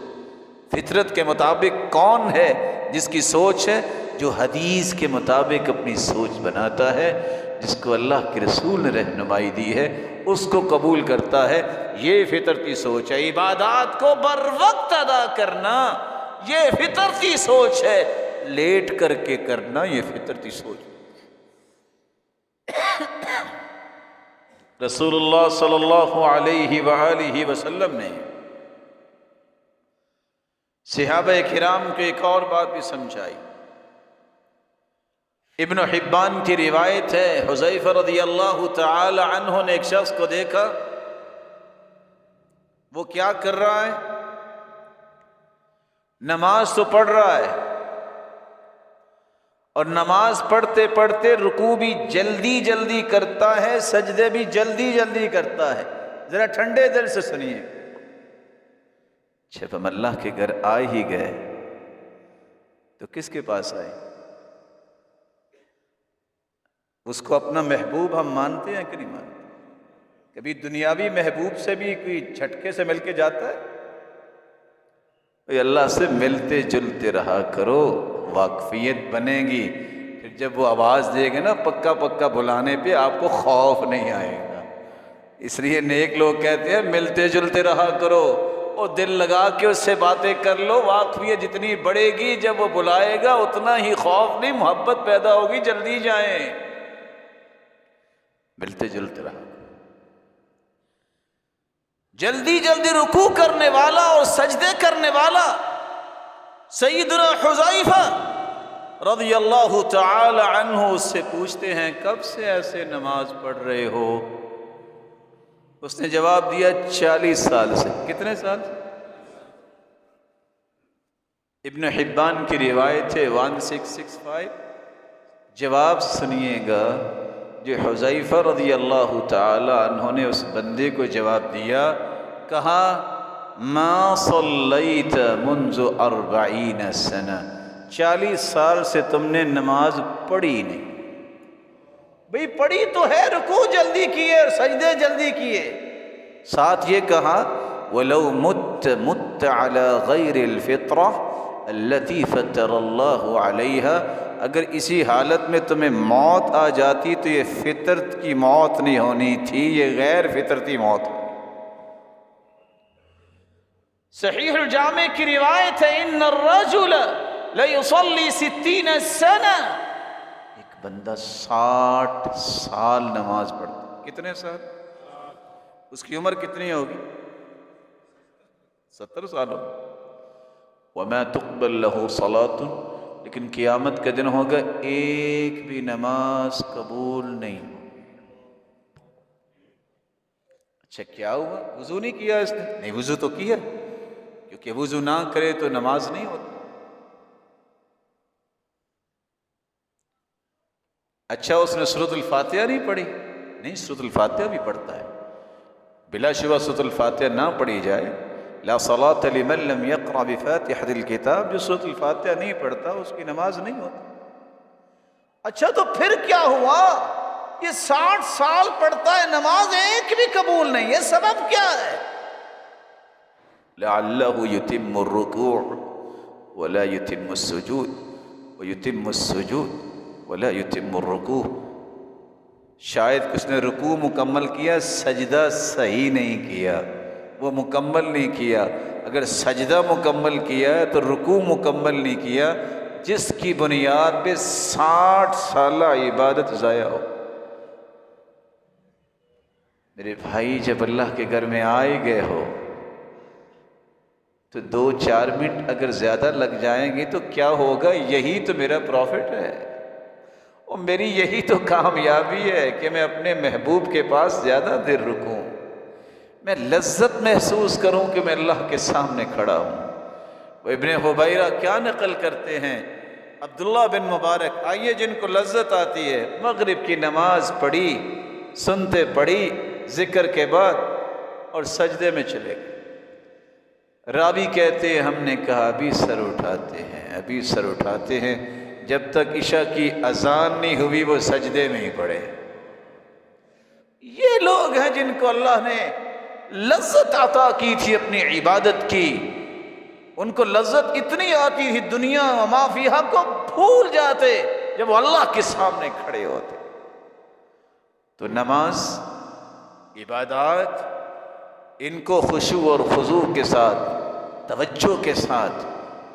فطرت کے مطابق کون ہے جس کی سوچ ہے، جو حدیث کے مطابق اپنی سوچ بناتا ہے، جس کو اللہ کے رسول نے رہنمائی دی ہے اس کو قبول کرتا ہے۔ یہ فطرتی سوچ ہے۔ عبادات کو بر وقت ادا کرنا یہ فطرتی سوچ ہے، لیٹ کر کے کرنا یہ فطرتی سوچ ہے۔ رسول اللہ صلی اللہ علیہ وآلہ وسلم نے صحابہ کرام کو ایک اور بات بھی سمجھائی۔ ابن حبان کی روایت ہے، حذیفہ رضی اللہ تعالی عنہ نے ایک شخص کو دیکھا، وہ کیا کر رہا ہے؟ نماز تو پڑھ رہا ہے، اور نماز پڑھتے پڑھتے رکوع بھی جلدی جلدی کرتا ہے، سجدے بھی جلدی جلدی کرتا ہے۔ ذرا ٹھنڈے دل سے سنیے، جب ہم اللہ کے گھر آ ہی گئے تو کس کے پاس آئے؟ اس کو اپنا محبوب ہم مانتے ہیں کہ نہیں مانتے؟ کبھی دنیاوی محبوب سے بھی کوئی جھٹکے سے مل کے جاتا ہے؟ اے اللہ سے ملتے جلتے رہا کرو، واقفیت بنے گی، پھر جب وہ آواز دے گے نا پکا پکا بلانے پہ آپ کو خوف نہیں آئے گا۔ اس لیے نیک لوگ کہتے ہیں ملتے جلتے رہا کرو، اور دل لگا کے اس سے باتیں کر لو، واقفیت جتنی بڑھے گی جب وہ بلائے گا اتنا ہی خوف نہیں، محبت پیدا ہوگی، جلدی جائیں، ملتے جلتے رہا۔ جلدی جلدی رکوع کرنے والا اور سجدے کرنے والا سیدنا حذیفہ رضی اللہ تعالی عنہ اس سے پوچھتے ہیں کب سے ایسے نماز پڑھ رہے ہو؟ اس نے جواب دیا 40 سال سے۔ کتنے سال؟ ابن حبان کی روایت ہے 1665۔ جواب سنیے گا جو حذیفہ رضی اللہ تعالی عنہ نے اس بندے کو جواب دیا، کہا ما صلیت منذ 40 سنہ، 40 سال سے تم نے نماز پڑھی نہیں۔ بھئی پڑھی تو ہے، رکوع جلدی کیے اور سجدے جلدی کیے، ساتھ یہ کہا وَلَوْ مُتَّ عَلَى غَيْرِ الْفِطْرَةِ الَّتِي فَطَرَ اللَّهُ عَلَيْهَا، اگر اسی حالت میں تمہیں موت آ جاتی تو یہ فطرت کی موت نہیں ہونی تھی، یہ غیر فطرتی موت۔ صحیح الجامع کی روایت ہے ان الرجل لیصلی 60 سنہ، ایک بندہ 60 سال نماز پڑھتا۔ کتنے سال؟ اس کی عمر کتنی ہوگی؟ 70 سال ہوگی۔ وما تقبل له صلاۃ، لیکن قیامت کا دن ہوگا ایک بھی نماز قبول نہیں ہوگی۔ اچھا کیا ہوا؟ وضو نہیں کیا اس نے؟ نہیں، وضو تو کیا، کیونکہ وضو نہ کرے تو نماز نہیں ہوتی۔ اچھا اس نے سورۃ الفاتحہ نہیں پڑھی؟ نہیں، سورۃ الفاتحہ بھی پڑھتا ہے۔ بلا شبہ سورۃ الفاتحہ نہ پڑھی جائے، لا صلاۃ لمن لم یقرأ بفاتحۃ الکتاب، جو سورۃ الفاتحہ نہیں پڑھتا اس کی نماز نہیں ہوتی۔ اچھا تو پھر کیا ہوا؟ یہ 60 سال پڑھتا ہے، نماز ایک بھی قبول نہیں ہے، سبب کیا ہے؟ لعلہ یتم الرکوع ولا یتم السجود ویتم السجود ولا یتم الرکوع، شاید اس نے رکوع مکمل کیا، سجدہ صحیح نہیں کیا، وہ مکمل نہیں کیا۔ اگر سجدہ مکمل کیا ہے تو رکوع مکمل نہیں کیا، جس کی بنیاد پہ 60 سالہ عبادت ضائع ہو۔ میرے بھائی، جب اللہ کے گھر میں آئے گئے ہو تو 2-4 منٹ اگر زیادہ لگ جائیں گے تو کیا ہوگا؟ یہی تو میرا پروفٹ ہے، اور میری یہی تو کامیابی ہے کہ میں اپنے محبوب کے پاس زیادہ دیر رکوں، میں لذت محسوس کروں کہ میں اللہ کے سامنے کھڑا ہوں۔ وہ ابن حبیرہ کیا نقل کرتے ہیں؟ عبداللہ بن مبارک، آئیے جن کو لذت آتی ہے، مغرب کی نماز پڑھی، سنتے پڑھی ذکر کے بعد، اور سجدے میں چلے گئے۔ راوی کہتے ہیں ہم نے کہا ابھی سر اٹھاتے ہیں، ابھی سر اٹھاتے ہیں، جب تک عشاء کی اذان نہیں ہوئی وہ سجدے میں ہی پڑے۔ یہ لوگ ہیں جن کو اللہ نے لذت عطا کی تھی اپنی عبادت کی، ان کو لذت اتنی آتی تھی دنیا و ما فیہا کو بھول جاتے جب وہ اللہ کے سامنے کھڑے ہوتے۔ تو نماز، عبادات، ان کو خشوع اور خضوع کے ساتھ، توجہ کے ساتھ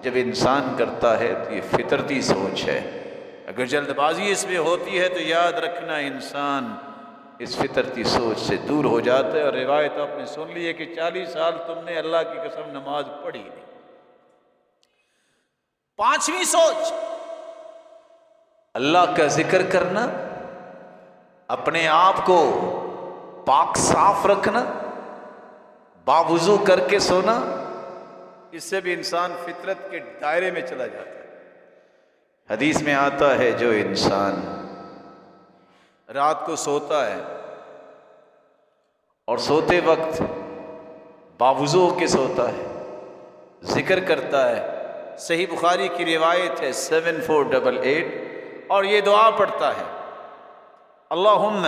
جب انسان کرتا ہے تو یہ فطرتی سوچ ہے۔ اگر جلد بازی اس میں ہوتی ہے تو یاد رکھنا انسان اس فطرتی سوچ سے دور ہو جاتا ہے۔ اور روایت آپ نے سن لی ہے کہ 40 سال تم نے اللہ کی قسم نماز پڑھی نہیں۔ 5ویں سوچ، اللہ کا ذکر کرنا، اپنے آپ کو پاک صاف رکھنا، باوضو کر کے سونا، اس سے بھی انسان فطرت کے دائرے میں چلا جاتا ہے۔ حدیث میں آتا ہے جو انسان رات کو سوتا ہے اور سوتے وقت باوضو کے سوتا ہے، ذکر کرتا ہے، صحیح بخاری کی روایت ہے 7488، اور یہ دعا پڑھتا ہے، اللہم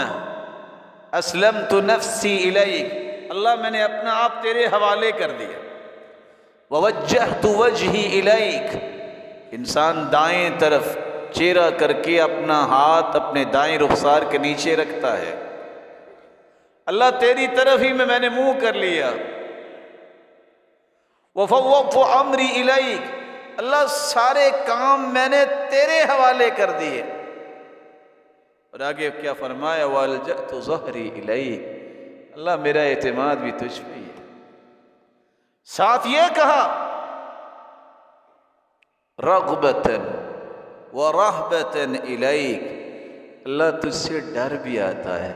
اسلمت نفسی الیک، اللہ میں نے اپنا آپ تیرے حوالے کر دیا، ووجہت وجہی الیک، انسان دائیں طرف چہرہ کر کے اپنا ہاتھ اپنے دائیں رخسار کے نیچے رکھتا ہے، اللہ تیری طرف ہی میں نے منہ کر لیا، وفوضت امری الیک، اللہ سارے کام میں نے تیرے حوالے کر دیے، اور آگے کیا فرمایا، والجأت ظہری الیک، اللہ میرا اعتماد بھی تجھ پہ ہی ہے۔ ساتھ یہ کہا رغبتاً ورہبتاً الیک، اللہ تجھ سے ڈر بھی آتا ہے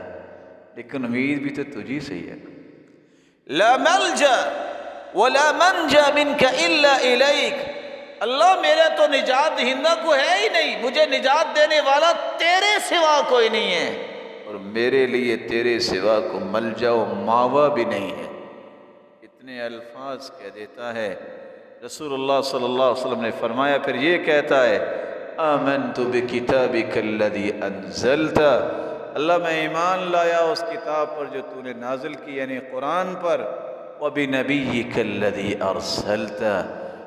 لیکن امید بھی تو تجھی سے ہی ہے۔ لا ملجا ولا منجا منک الا الیک، اللہ میرا تو نجات دہندہ کو ہے ہی نہیں، مجھے نجات دینے والا تیرے سوا کوئی نہیں ہے، اور میرے لیے تیرے سوا کو ملجا و ماوا بھی نہیں ہے۔ اتنے الفاظ کہہ دیتا ہے رسول اللہ صلی اللہ علیہ وسلم نے فرمایا، پھر یہ کہتا ہے آمنت بکتابک الذی انزلت، اللہ میں ایمان لایا اس کتاب پر جو تو نے نازل کی یعنی قرآن پر، وبنبیک الذی ارسلت،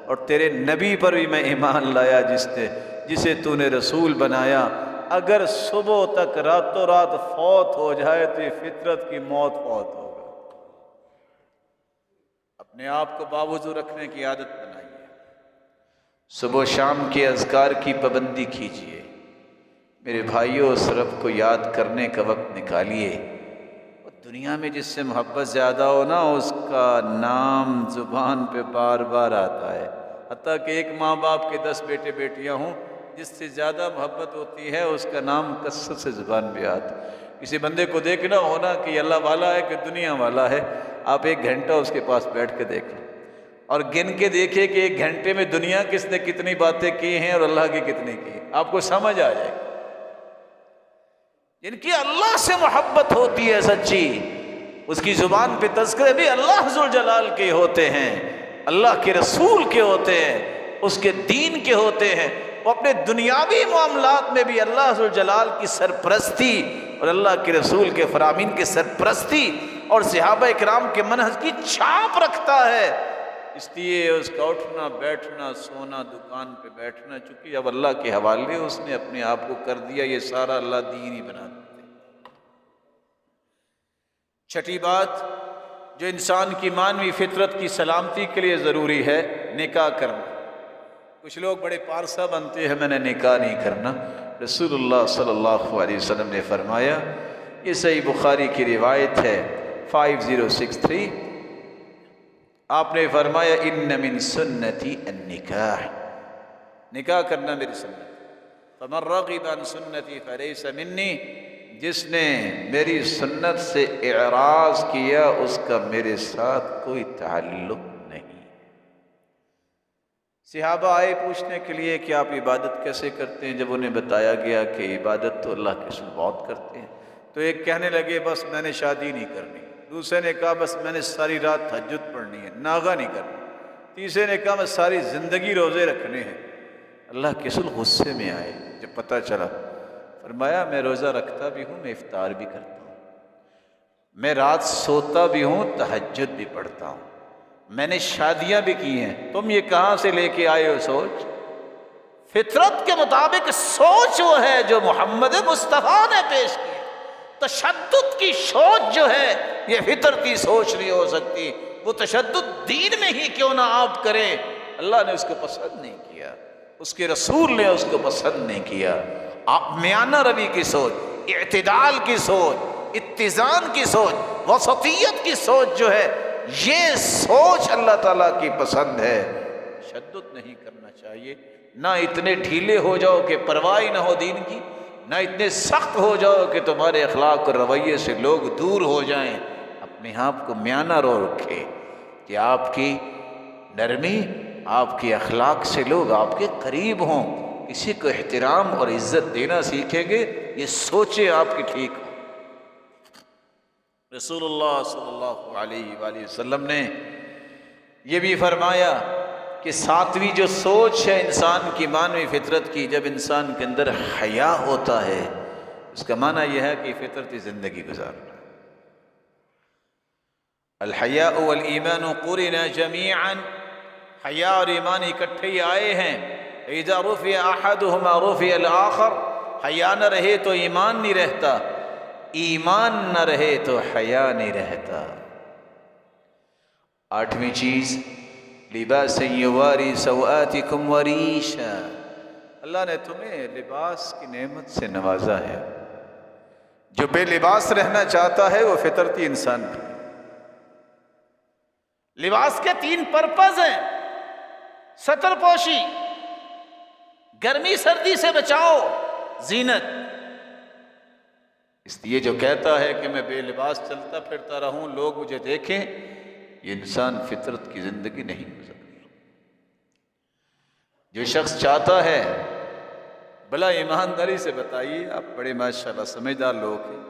اور تیرے نبی پر بھی میں ایمان لایا جسے تو نے رسول بنایا۔ اگر صبح تک راتوں رات فوت ہو جائے تو یہ فطرت کی موت فوت ہوگا۔ اپنے آپ کو باوضو رکھنے کی عادت بنائیے، صبح و شام کے اذکار کی پابندی کیجیے، میرے بھائیوں اس رب کو یاد کرنے کا وقت نکالیے۔ دنیا میں جس سے محبت زیادہ ہو نا اس کا نام زبان پہ بار بار آتا ہے، حتیٰ کہ ایک ماں باپ کے 10 بیٹے بیٹیاں ہوں، جس سے زیادہ محبت ہوتی ہے اس کا نام کثرت سے زبان پہ آتا ہے۔ کسی بندے کو دیکھنا ہونا کہ اللہ والا ہے کہ دنیا والا ہے، آپ 1 گھنٹہ اس کے پاس بیٹھ کے دیکھیں اور گن کے دیکھیں کہ 1 گھنٹے میں دنیا کس نے کتنی باتیں کی ہیں اور اللہ کی کتنی کی، آپ کو سمجھ آ جائے گی۔ جن کی اللہ سے محبت ہوتی ہے سچی، اس کی زبان پہ تذکرے بھی اللہ ذوالجلال کے ہوتے ہیں، اللہ کے رسول کے ہوتے ہیں، اس کے دین کے ہوتے ہیں، وہ اپنے دنیاوی معاملات میں بھی اللہ ذوالجلال کی سرپرستی اور اللہ کے رسول کے فرامین کی سرپرستی اور صحابہ اکرام کے منہج کی چھاپ رکھتا ہے۔ اس لیے اس کا اٹھنا بیٹھنا سونا دکان پہ بیٹھنا چونکہ اب اللہ کے حوالے اس نے اپنے آپ کو کر دیا، یہ سارا اللہ دین ہی بنا دیتے۔ چھٹی بات جو انسان کی مانوی فطرت کی سلامتی کے لیے ضروری ہے، نکاح کرنا۔ کچھ لوگ بڑے پارسا بنتے ہیں، میں نے نکاح نہیں کرنا۔ رسول اللہ صلی اللہ علیہ وسلم نے فرمایا، یہ صحیح بخاری کی روایت ہے 5063، آپ نے فرمایا ان من سنتی النکاح، نکاح کرنا میری سنت، فمن رغب عن سنتی فلیس منی، جس نے میری سنت سے اعراض کیا اس کا میرے ساتھ کوئی تعلق نہیں۔ صحابہ آئے پوچھنے کے لیے کہ آپ عبادت کیسے کرتے ہیں، جب انہیں بتایا گیا کہ عبادت تو اللہ کے رسول بہت کرتے ہیں، تو ایک کہنے لگے بس میں نے شادی نہیں کرنی، دوسرے نے کہا بس میں نے ساری رات تہجد پڑھنی ہے، ناغہ نہیں کرنی، تیسرے نے کہا میں ساری زندگی روزے رکھنے ہیں۔ اللہ کے رسول غصے میں آئے جب پتہ چلا، فرمایا میں روزہ رکھتا بھی ہوں، میں افطار بھی کرتا ہوں، میں رات سوتا بھی ہوں، تہجد بھی پڑھتا ہوں، میں نے شادیاں بھی کی ہیں، تم یہ کہاں سے لے کے آئے ہو سوچ؟ فطرت کے مطابق سوچ وہ ہے جو محمد مصطفیٰ نے پیش کی۔ تشدد کی سوچ جو ہے یہ فطرتی سوچ نہیں ہو سکتی، وہ تشدد دین میں ہی کیوں نہ آپ کریں، اللہ نے اس کو پسند نہیں کیا، اس کے رسول نے اس کو پسند نہیں کیا۔ آپ میانہ روی کی سوچ، اعتدال کی سوچ، اتزان کی سوچ، وسطیت کی سوچ جو ہے، یہ سوچ اللہ تعالیٰ کی پسند ہے۔ تشدد نہیں کرنا چاہیے، نہ اتنے ڈھیلے ہو جاؤ کہ پرواہ نہ ہو دین کی، نہ اتنے سخت ہو جاؤ کہ تمہارے اخلاق اور رویے سے لوگ دور ہو جائیں۔ اپنے آپ کو میانہ رو رکھے کہ آپ کی نرمی، آپ کے اخلاق سے لوگ آپ کے قریب ہوں، کسی کو احترام اور عزت دینا سیکھیں گے، یہ سوچیں آپ کی ٹھیک ہو۔ رسول اللہ صلی اللہ علیہ وآلہ وسلم نے یہ بھی فرمایا کہ ساتویں جو سوچ ہے انسان کی مانوی فطرت کی، جب انسان کے اندر حیا ہوتا ہے، اس کا معنی یہ ہے کہ فطرتی زندگی گزارنا۔ الحیاء والایمان قرنا جمیعا، حیا اور ایمان اکٹھے ہی آئے ہیں۔ اذا رفع احدهما رفع الاخر، حیا نہ رہے تو ایمان نہیں رہتا، ایمان نہ رہے تو حیا نہیں رہتا۔ آٹھویں چیز، لباس یواری سوآتکم وریشا، اللہ نے تمہیں لباس کی نعمت سے نوازا ہے۔ جو بے لباس رہنا چاہتا ہے وہ فطرتی انسان بھی۔ لباس کے تین پرپز ہیں، ستر پوشی، گرمی سردی سے بچاؤ، زینت۔ اس لیے جو کہتا ہے کہ میں بے لباس چلتا پھرتا رہوں لوگ مجھے دیکھیں، یہ انسان فطرت کی زندگی نہیں گزار۔ جو شخص چاہتا ہے، بلا ایمانداری سے بتائیے، آپ بڑے ماشاءاللہ سمجھدار لوگ ہیں،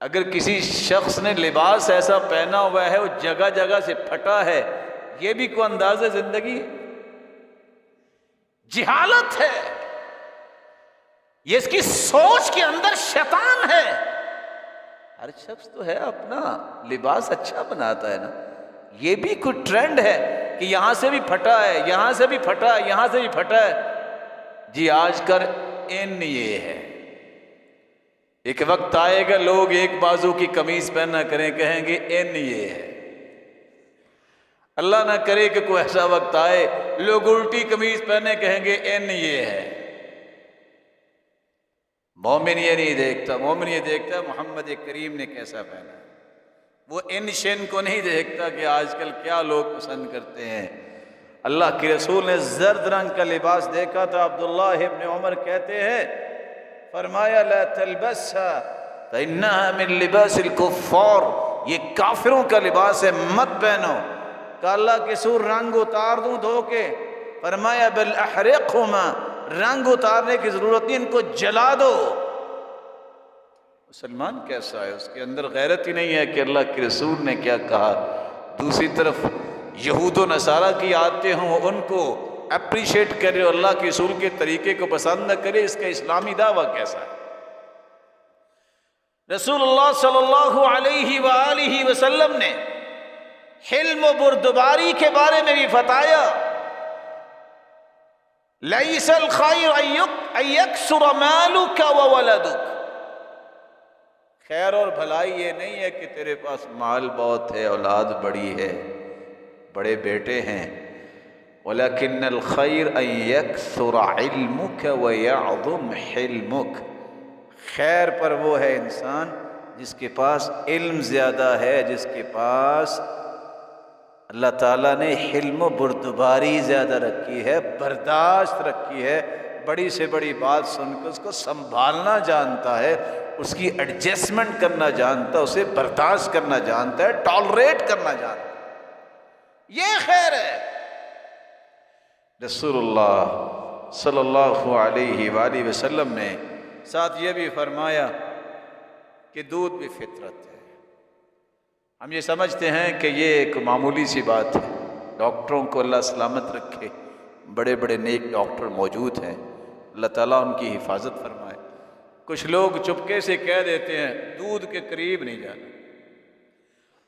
اگر کسی شخص نے لباس ایسا پہنا ہوا ہے وہ جگہ جگہ سے پھٹا ہے، یہ بھی کوئی انداز زندگی ہے؟ جہالت ہے یہ، اس کی سوچ کے اندر شیطان ہے۔ ہر شخص تو ہے اپنا لباس اچھا بناتا ہے نا، یہ بھی کوئی ٹرینڈ ہے کہ یہاں سے بھی پھٹا ہے، یہاں سے بھی پھٹا ہے، یہاں سے بھی پھٹا ہے۔ جی آج کل ان یہ ہے، ایک وقت آئے گا لوگ ایک بازو کی قمیض پہنا کریں، کہیں گے ان یہ ہے۔ اللہ نہ کرے کہ کوئی ایسا وقت آئے لوگ الٹی قمیض پہنے کہیں گے ان یہ ہے۔ مومن یہ نہیں دیکھتا، مومن یہ دیکھتا محمد کریم نے کیسا پہنا، وہ ان شن کو نہیں دیکھتا کہ آج کل کیا لوگ پسند کرتے ہیں۔ اللہ کے رسول نے زرد رنگ کا لباس دیکھا تھا، عبداللہ ابن عمر کہتے ہیں، فرمایا لا تلبسها فإنها من لباس الكفار، یہ کافروں کا لباس ہے، مت پہنو۔ کہ اللہ کے رسول رنگ اتار دوں دھو کے؟ فرمایا بل احرقهما، رنگ اتارنے کی ضرورت نہیں، ان کو جلا دو۔ مسلمان کیسا ہے؟ اس کے اندر غیرت ہی نہیں ہے کہ اللہ کے رسول نے کیا کہا۔ دوسری طرف یہود و نصارہ کی عادتیں ہوں، ان کو اپریشیٹ کرے، اللہ کے رسول کے طریقے کو پسند نہ کرے، اس کا اسلامی دعویٰ کیسا ہے؟ رسول اللہ صلی اللہ علیہ وآلہ وسلم نے حلم و بردباری کے بارے میں بھی بتایا، لیس الخیر ان یکثر مالک وولدک، خیر اور بھلائی یہ نہیں ہے کہ تیرے پاس مال بہت ہے، اولاد بڑی ہے، بڑے بیٹے ہیں، وَلَكِنَّ الْخَيْرَ أَن يَكْثُرَ عِلْمُكَ وَيَعْظُمْ حِلْمُكَ، خیر پر وہ ہے انسان جس کے پاس علم زیادہ ہے، جس کے پاس اللہ تعالیٰ نے حلم و بردباری زیادہ رکھی ہے، برداشت رکھی ہے، بڑی سے بڑی بات سن کے اس کو سنبھالنا جانتا ہے، اس کی ایڈجسٹمنٹ کرنا جانتا ہے، اسے برداشت کرنا جانتا ہے، ٹالریٹ کرنا جانتا ہے، یہ خیر ہے۔ رسول اللہ صلی اللہ علیہ وآلہ وسلم نے ساتھ یہ بھی فرمایا کہ دودھ بھی فطرت ہے۔ ہم یہ سمجھتے ہیں کہ یہ ایک معمولی سی بات ہے، ڈاکٹروں کو اللہ سلامت رکھے، بڑے بڑے نیک ڈاکٹر موجود ہیں، اللہ تعالیٰ ان کی حفاظت فرمائے۔ کچھ لوگ چپکے سے کہہ دیتے ہیں دودھ کے قریب نہیں جانا۔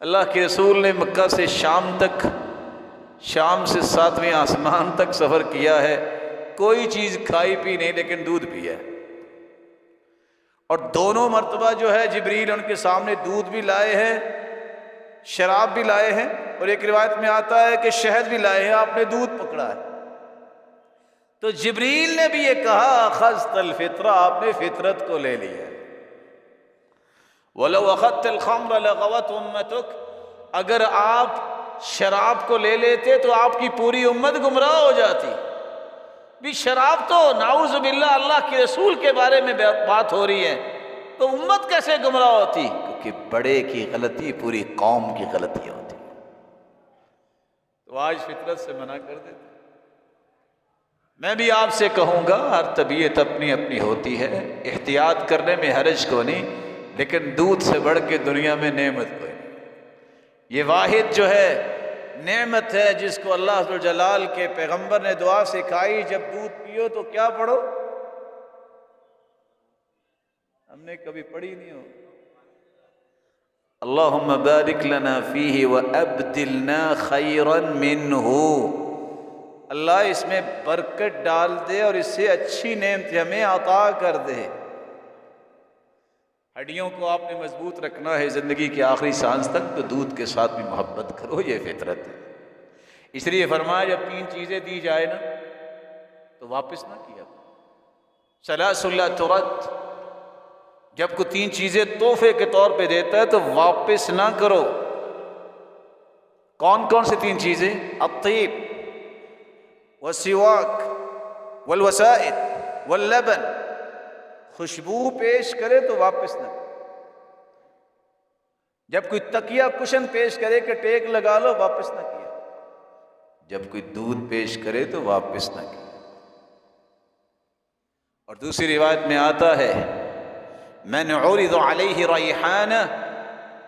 اللہ کے رسول نے مکہ سے شام تک، شام سے 7ویں آسمان تک سفر کیا ہے، کوئی چیز کھائی پی نہیں لیکن دودھ پیا ہے، اور دونوں مرتبہ جو ہے جبریل ان کے سامنے دودھ بھی لائے ہیں، شراب بھی لائے ہیں، اور ایک روایت میں آتا ہے کہ شہد بھی لائے ہیں، آپ نے دودھ پکڑا ہے۔ تو جبریل نے بھی یہ کہا اخذت الفطرہ، آپ نے فطرت کو لے لیا۔ وَلَوْ أَخَذْتَ الْخَمْرَ لَغَوَتْ أُمَّتُكَ، اگر آپ شراب کو لے لیتے تو آپ کی پوری امت گمراہ ہو جاتی۔ بھی شراب تو نعوذ باللہ اللہ کے رسول کے بارے میں بات ہو رہی ہے، تو امت کیسے گمراہ ہوتی؟ کیونکہ بڑے کی غلطی پوری قوم کی غلطی ہوتی۔ تو آج فطرت سے منع کر دیتے۔ میں بھی آپ سے کہوں گا، ہر طبیعت اپنی اپنی ہوتی ہے، احتیاط کرنے میں حرج کو نہیں، لیکن دودھ سے بڑھ کے دنیا میں نعمت کوئی نہیں۔ یہ واحد جو ہے نعمت ہے جس کو اللہ ذوالجلال کے پیغمبر نے دعا سکھائی، جب دودھ پیو تو کیا پڑھو؟ ہم نے کبھی پڑھی نہیں ہو، اللہم بارک لنا فیہ وابدلنا خیرا منہ، اللہ اس میں برکت ڈال دے اور اس سے اچھی نعمت ہمیں عطا کر دے۔ ہڈیوں کو آپ نے مضبوط رکھنا ہے زندگی کے آخری سانس تک، تو دودھ کے ساتھ بھی محبت کرو، یہ فطرت ہے۔ اس لیے فرمایا جب 3 چیزیں دی جائے نا تو واپس نہ کیا۔ ثلاث لا ترد، جب کوئی 3 چیزیں تحفے کے طور پہ دیتا ہے تو واپس نہ کرو۔ کون کون سی 3 چیزیں؟ الطیب والسواک والوسائد واللبن، خوشبو پیش کرے تو واپس نہ کرو۔ جب کوئی تکیہ کشن پیش کرے کہ ٹیک لگا لو، واپس نہ کیا۔ جب کوئی دودھ پیش کرے تو واپس نہ کیا۔ اور دوسری روایت میں آتا ہے من عرض علیہ ریحانہ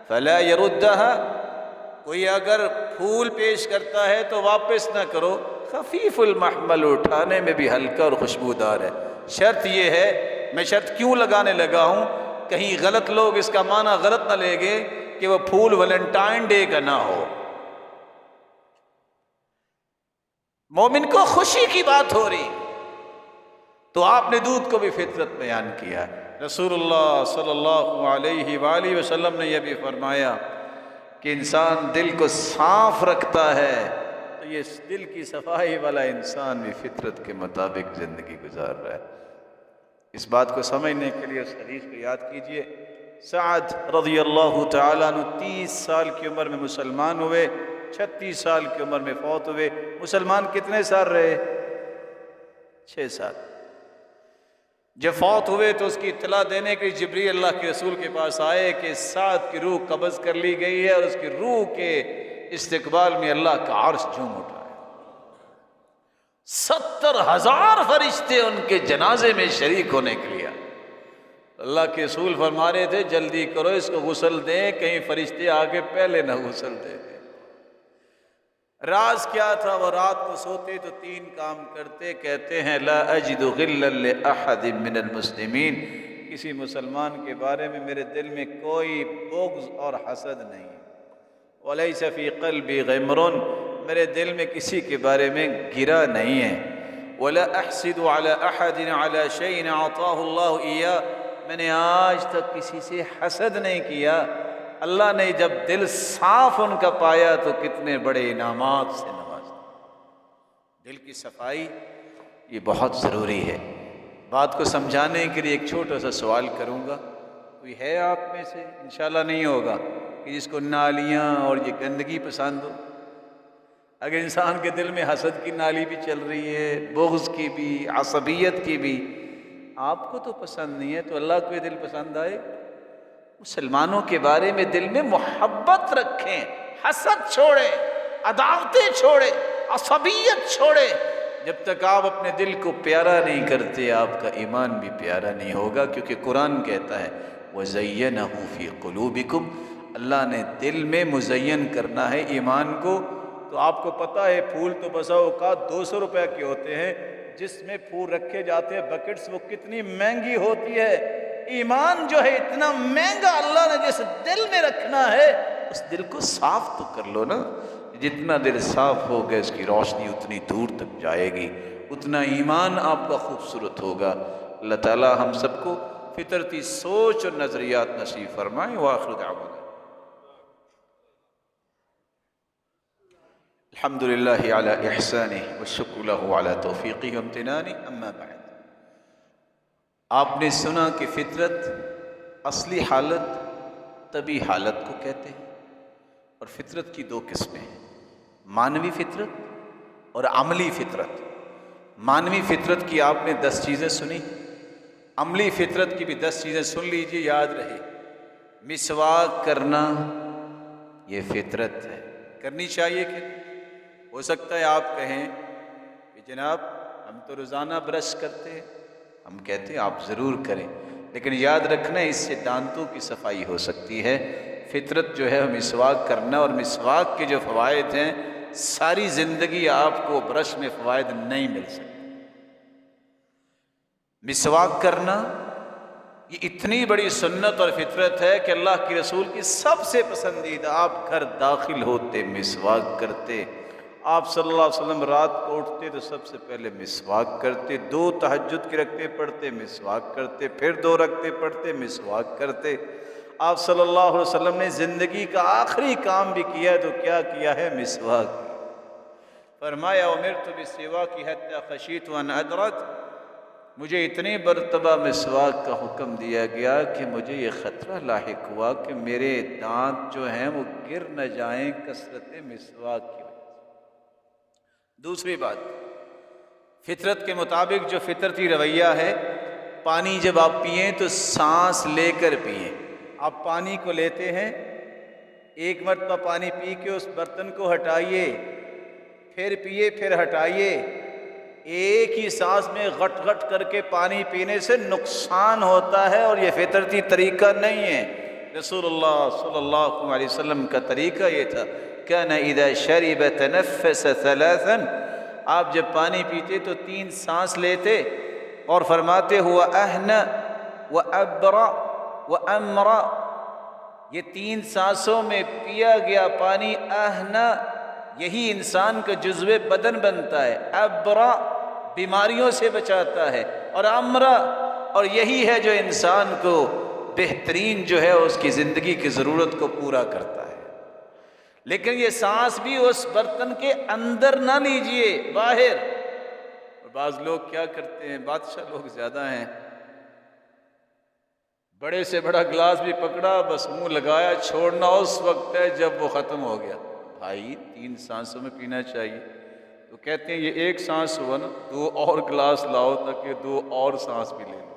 فلا یردها، کوئی اگر پھول پیش کرتا ہے تو واپس نہ کرو، خفیف المحمل، اٹھانے میں بھی ہلکا اور خوشبودار ہے۔ شرط یہ ہے، میں شرط کیوں لگانے لگا ہوں، کہیں غلط لوگ اس کا معنی غلط نہ لے گے کہ وہ پھول ویلنٹائن ڈے کا نہ ہو۔ مومن کو خوشی کی بات ہو رہی، تو آپ نے دودھ کو بھی فطرت بیان کیا۔ رسول اللہ صلی اللہ علیہ وآلہ وسلم نے یہ بھی فرمایا کہ انسان دل کو صاف رکھتا ہے تو یہ دل کی صفائی والا انسان بھی فطرت کے مطابق زندگی گزار رہا ہے۔ اس بات کو سمجھنے کے لیے اس حدیث کو یاد کیجئے۔ سعد رضی اللہ تعالیٰ عنہ 30 سال کی عمر میں مسلمان ہوئے، 36 سال کی عمر میں فوت ہوئے۔ مسلمان کتنے سال رہے؟ 6 سال۔ جب فوت ہوئے تو اس کی اطلاع دینے کے لیے جبریل اللہ کے رسول کے پاس آئے کہ سعد کی روح قبض کر لی گئی ہے، اور اس کی روح کے استقبال میں اللہ کا عرش جھوم اٹھا ہے۔ 70,000 فرشتے ان کے جنازے میں شریک ہونے کے لیے۔ اللہ کے رسول فرما رہے تھے جلدی کرو، اس کو غسل دیں، کہیں فرشتے آگے پہلے نہ غسل دے دیں۔ راز کیا تھا؟ وہ رات کو سوتے تو 3 کام کرتے، کہتے ہیں لا اجد غلا لاحد من المسلمین، کسی مسلمان کے بارے میں میرے دل میں کوئی بغض اور حسد نہیں، ولیس فی قلبی غمر، میرے دل میں کسی کے بارے میں گرا نہیں ہے، ولا احسد علی احد علی شیء اعطاہ اللہ ایاہ، میں نے آج تک کسی سے حسد نہیں کیا۔ اللہ نے جب دل صاف ان کا پایا تو کتنے بڑے انعامات سے نوازا۔ دل کی صفائی یہ بہت ضروری ہے۔ بات کو سمجھانے کے لیے ایک چھوٹا سا سوال کروں گا، کوئی ہے آپ میں سے، انشاءاللہ نہیں ہوگا، کہ جس کو نالیاں اور یہ گندگی پسند ہو؟ اگر انسان کے دل میں حسد کی نالی بھی چل رہی ہے، بغض کی بھی، عصبیت کی بھی، آپ کو تو پسند نہیں ہے تو اللہ کو یہ دل پسند آئے؟ مسلمانوں کے بارے میں دل میں محبت رکھیں، حسد چھوڑیں، عداوتیں چھوڑیں، عصبیت چھوڑیں۔ جب تک آپ اپنے دل کو پیارا نہیں کرتے آپ کا ایمان بھی پیارا نہیں ہوگا، کیونکہ قرآن کہتا ہے وَزَيَّنَهُ فِي قُلُوبِكُمْ، اللہ نے دل میں مزین کرنا ہے ایمان کو۔ تو آپ کو پتہ ہے پھول تو بسا اوقات 200 روپے کے ہوتے ہیں، جس میں پھول رکھے جاتے ہیں بکٹس، وہ کتنی مہنگی ہوتی ہے۔ ایمان جو ہے اتنا مہنگا، اللہ نے جس دل میں رکھنا ہے اس دل کو صاف تو کر لو نا۔ جتنا دل صاف ہوگا اس کی روشنی اتنی دور تک جائے گی، اتنا ایمان آپ کا خوبصورت ہوگا۔ اللہ تعالی ہم سب کو فطرتی سوچ اور نظریات نصیب فرمائیں۔ وآخر دعوانا الحمدللہ علی احسانہ والشکر لہ علی توفیقہ وامتنانہ، اما بعد۔ آپ نے سنا کہ فطرت اصلی حالت طبی حالت کو کہتے ہیں، اور فطرت کی دو قسمیں ہیں، مانوی فطرت اور عملی فطرت۔ مانوی فطرت کی آپ نے 10 چیزیں سنی، عملی فطرت کی بھی 10 چیزیں سن لیجئے، یاد رہے۔ مسواک کرنا یہ فطرت ہے، کرنی چاہیے کہ ہو سکتا ہے آپ کہیں کہ جناب ہم تو روزانہ برش کرتے ہیں، ہم کہتے ہیں آپ ضرور کریں، لیکن یاد رکھنا اس سے دانتوں کی صفائی ہو سکتی ہے۔ فطرت جو ہے مسواک کرنا، اور مسواک کے جو فوائد ہیں ساری زندگی آپ کو برش میں فوائد نہیں مل سکتے۔ مسواک کرنا یہ اتنی بڑی سنت اور فطرت ہے کہ اللہ کے رسول کی سب سے پسندیدہ، آپ گھر داخل ہوتے مسواک کرتے، آپ صلی اللہ علیہ وسلم رات کو اٹھتے تو سب سے پہلے مسواک کرتے، 2 تہجد کی رکعتیں پڑھتے مسواک کرتے، پھر 2 رکعتیں پڑھتے مسواک کرتے۔ آپ صلی اللہ علیہ وسلم نے زندگی کا آخری کام بھی کیا ہے تو کیا کیا ہے؟ مسواک۔ فرمایا امرت بالسواک حتی خشیت ان ادرک، مجھے اتنی مرتبہ مسواک کا حکم دیا گیا کہ مجھے یہ خطرہ لاحق ہوا کہ میرے دانت جو ہیں وہ گر نہ جائیں کثرت مسواک کی وجہ سے۔ دوسری بات، فطرت کے مطابق جو فطرتی رویہ ہے، پانی جب آپ پئیں تو سانس لے کر پئیں۔ آپ پانی کو لیتے ہیں، ایک مرتبہ پانی پی کے اس برتن کو ہٹائیے، پھر پیئے، پھر ہٹائیے۔ ایک ہی سانس میں غٹ غٹ کر کے پانی پینے سے نقصان ہوتا ہے، اور یہ فطرتی طریقہ نہیں ہے۔ رسول اللہ صلی اللہ علیہ وسلم کا طریقہ یہ تھا، كان اذا شرب تنفس 3، آپ جب پانی پیتے تو 3 سانس لیتے، اور فرماتے ہوا اہنا وابرا وامرا، یہ 3 سانسوں میں پیا گیا پانی اہنا یہی انسان کا جزو بدن بنتا ہے، ابرا بیماریوں سے بچاتا ہے، اور امرا، اور یہی ہے جو انسان کو بہترین جو ہے اس کی زندگی کی ضرورت کو پورا کرتا ہے۔ لیکن یہ سانس بھی اس برتن کے اندر نہ لیجئے، باہر۔ اور بعض لوگ کیا کرتے ہیں، بادشاہ لوگ زیادہ ہیں، بڑے سے بڑا گلاس بھی پکڑا، بس منہ لگایا، چھوڑنا اس وقت ہے جب وہ ختم ہو گیا۔ بھائی 3 سانسوں میں پینا چاہیے، تو کہتے ہیں یہ 1 سانس ہوا نا، 2 اور گلاس لاؤ تاکہ 2 اور سانس بھی لے لو۔